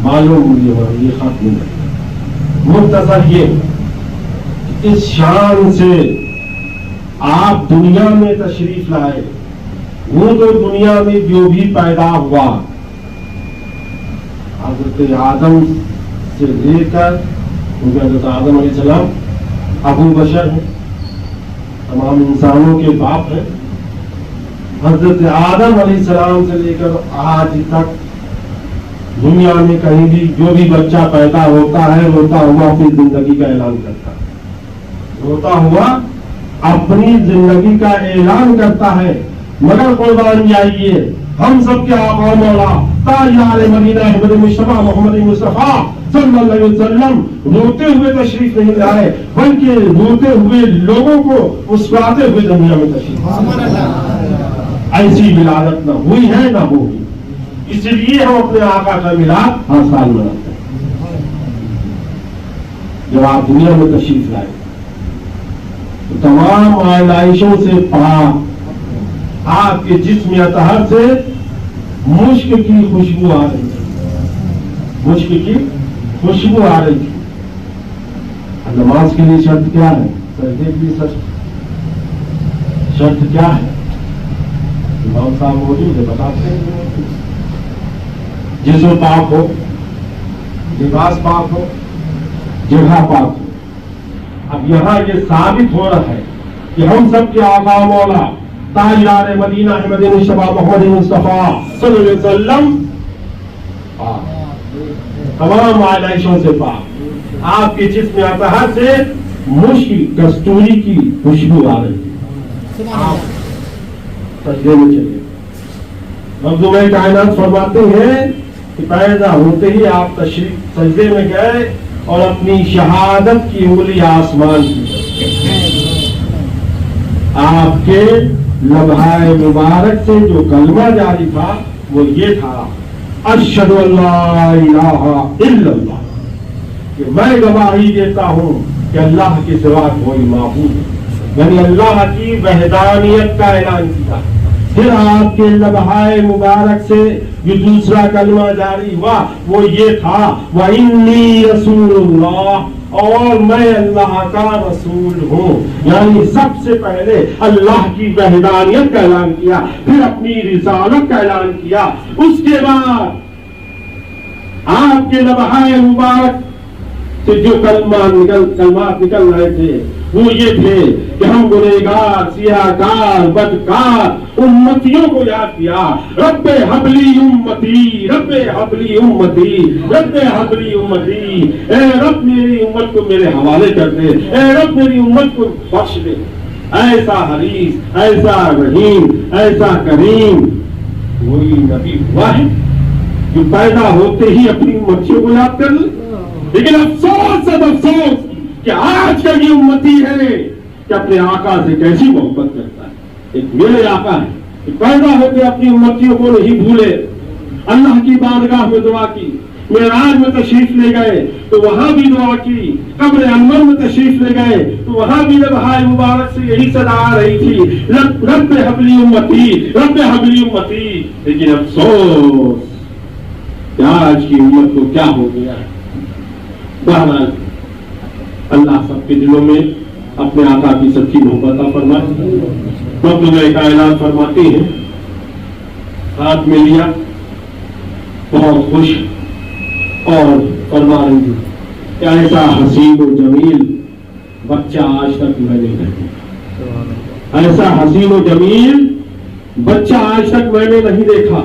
معلوم مجھے یہ خط ملا۔ مختصر یہ اس شان سے آپ دنیا میں تشریف لائے، وہ تو دنیا میں جو بھی پیدا ہوا حضرت آدم سے لے کر، کیونکہ حضرت آدم علیہ السلام ابو بشر ہیں، تمام انسانوں کے باپ ہیں، حضرت آدم علیہ السلام سے لے کر آج تک دنیا میں کہیں بھی جو بھی بچہ پیدا ہوتا ہے روتا ہوا اپنی زندگی کا اعلان کرتا ہے، روتا ہوا اپنی زندگی کا اعلان کرتا ہے، مگر قربان جائیے ہم سب کے آقا مولا تاجدار مدینہ احمد مصطفیٰ محمد مصطفیٰ صلی اللہ علیہ وسلم روتے ہوئے تشریف نہیں لائے، بلکہ روتے ہوئے لوگوں کو مسکراتے ہوئے دنیا میں تشریف لائے۔ ایسی ولادت نہ ہوئی ہے نہ ہوگی، اس لیے ہم اپنے آقا کا میلاد ہر سال مناتے ہیں۔ جب آپ دنیا میں تشریف لائے تو تمام آلائشوں سے پاک آپ کے جسم اطہر سے مشک کی خوشبو آ رہی تھی، مشک کی خوشبو آ رہی تھی۔ نماز کے لیے شرط کیا ہے؟ سجدے کے لیے شرط کیا ہے؟ امام صاحب موجود ہے، بتاتے ہیں۔ جسم پاک ہو، لباس پاک ہو، جگہ پاک ہو۔ اب یہاں یہ ثابت ہو رہا ہے کہ ہم سب کے آقا مولا تاجدار مدینہ احمد مصطفیٰ محمد مصطفیٰ صلی اللہ علیہ وسلم تمام آلائشوں سے پاک، آپ کے جسم اطہر سے مشک کستوری کی خوشبو آ رہی ہے۔ سجدے میں چلے مخدوم کائنات فرماتے ہیں کہ پیدا ہوتے ہی آپ تشریف سجدے میں گئے اور اپنی شہادت کی انگلی آسمان کی، آپ کے لمحہ مبارک سے جو کلمہ جاری تھا وہ یہ تھا، اشہد ان لا الہ الا اللہ، کہ میں گواہی دیتا ہوں کہ اللہ کے سوا کوئی معبود نہیں، یعنی اللہ کی وحدانیت کا اعلان کیا۔ پھر آپ کے لمحہ مبارک سے جو دوسرا کلمہ جاری ہوا وہ یہ تھا، وَإِنِّي رَسُولُ اللَّهِ، اور میں اللہ کا رسول ہوں، یعنی سب سے پہلے اللہ کی وحدانیت کا اعلان کیا، پھر اپنی رسالت کا اعلان کیا۔ اس کے بعد آپ کے لمحہ مبارک سے جو کلمات نکل رہے تھے وہ یہ تھے کہ ہم گنہگار، سیاہکار، بدکار امتیوں کو یاد کیا، رب حبلی امتی، رب حبلی امتی، رب حبلی امتی، اے رب میری امت کو میرے حوالے کر دے، اے رب میری امت کو بخش دے۔ ایسا حریص، ایسا رحیم، ایسا کریم وہی نبی ہوا ہے جو پیدا ہوتے ہی اپنی امتیوں کو یاد کر لے۔ لیکن افسوس افسوس کہ آج کا یہ امتی ہے کہ اپنے آقا سے کیسی محبت کرتا ہے۔ ایک میرے آقا ہے کہ پیدا ہوتے اپنی امتیوں کو نہیں بھولے، اللہ کی بارگاہ میں دعا کی، معراج میں تشریف لے گئے تو وہاں بھی دعا کی، قبر انور میں تشریف لے گئے تو وہاں بھی لمحہ مبارک سے یہی صدا آ رہی تھی، رب حبلی امتی، رب حبلی امتی۔ لیکن افسوس کہ آج کی امت کو کیا ہو گیا ہے۔ بہرحال اللہ سب کے دلوں میں اپنے آقا کی سچی محبت فرمائے۔ مخدوم کائنات فرماتے ہیں، ہاتھ میں لیا بہت خوش اور فرما رہی تھی کہ ایسا حسین و جمیل بچہ آج تک میں نے نہیں دیکھا، ایسا حسین و جمیل بچہ آج تک میں نے نہیں دیکھا۔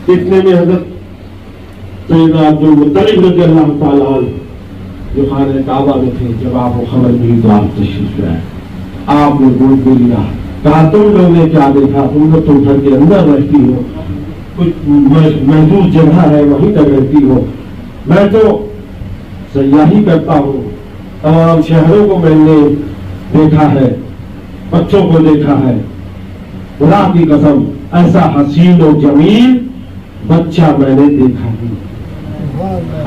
اتنے میں حضرت سیدنا عبد المطلب رضی اللہ تعالیٰ عنہ جو خانہ کعبہ میں تھے، جب آپ کو خبر ملی تو آپ تشریف لائے، آپ نے گود میں لیا، کہا تم لوگوں نے کیا دیکھا؟ تم لوگ تو گھر کے اندر رہتی ہو، کچھ محدود جگہ ہے وہیں تک رہتی ہو، میں تو سیاحی کرتا ہوں، تمام شہروں کو میں نے دیکھا ہے، بچوں کو دیکھا ہے، خدا کی قسم ایسا حسین و جمیل بچہ میں نے دیکھا نہیں۔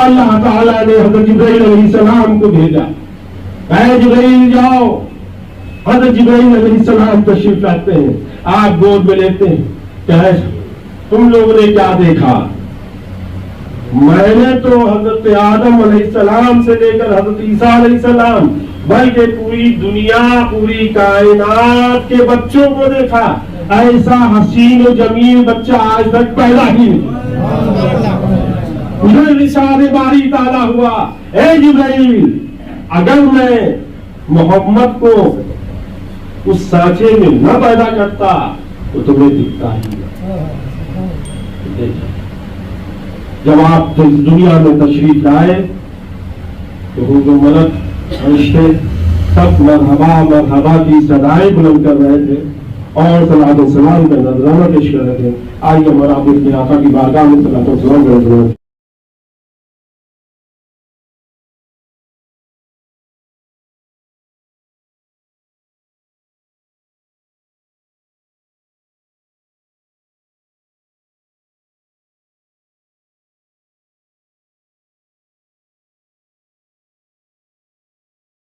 اللہ تعالیٰ نے حضرت جبرائیل علیہ السلام کو بھیجا، اے جبرائیل جاؤ۔ حضرت جبرائیل علیہ السلام تشریف لاتے ہیں، آپ گود میں لیتے ہیں کہ تم لوگوں نے کیا دیکھا؟ میں نے تو حضرت آدم علیہ السلام سے لے کر حضرت عیسیٰ علیہ السلام بلکہ پوری دنیا، پوری کائنات کے بچوں کو دیکھا، ایسا حسین و جمیل بچہ آج تک پیدا ہی نہیں۔ مجھے نشان باری تعالیٰ ہوا، اے جبرائیل اگر میں محمد کو اس سانچے میں نہ پیدا کرتا تو تمہیں دکھتا ہی نہیں۔ جب آپ اس دنیا میں تشریف لائے تو وہ جو ملک فرشتے سب مرحبا مرحبا کی صدائیں بلند کر رہے تھے، اور صلاۃ و سلام کا نذرانہ پیش کر رہے تھے. آئیے ہمارا آپ اپنے آقا کی بارگاہ میں صلاۃ و سلام کا نذرانہ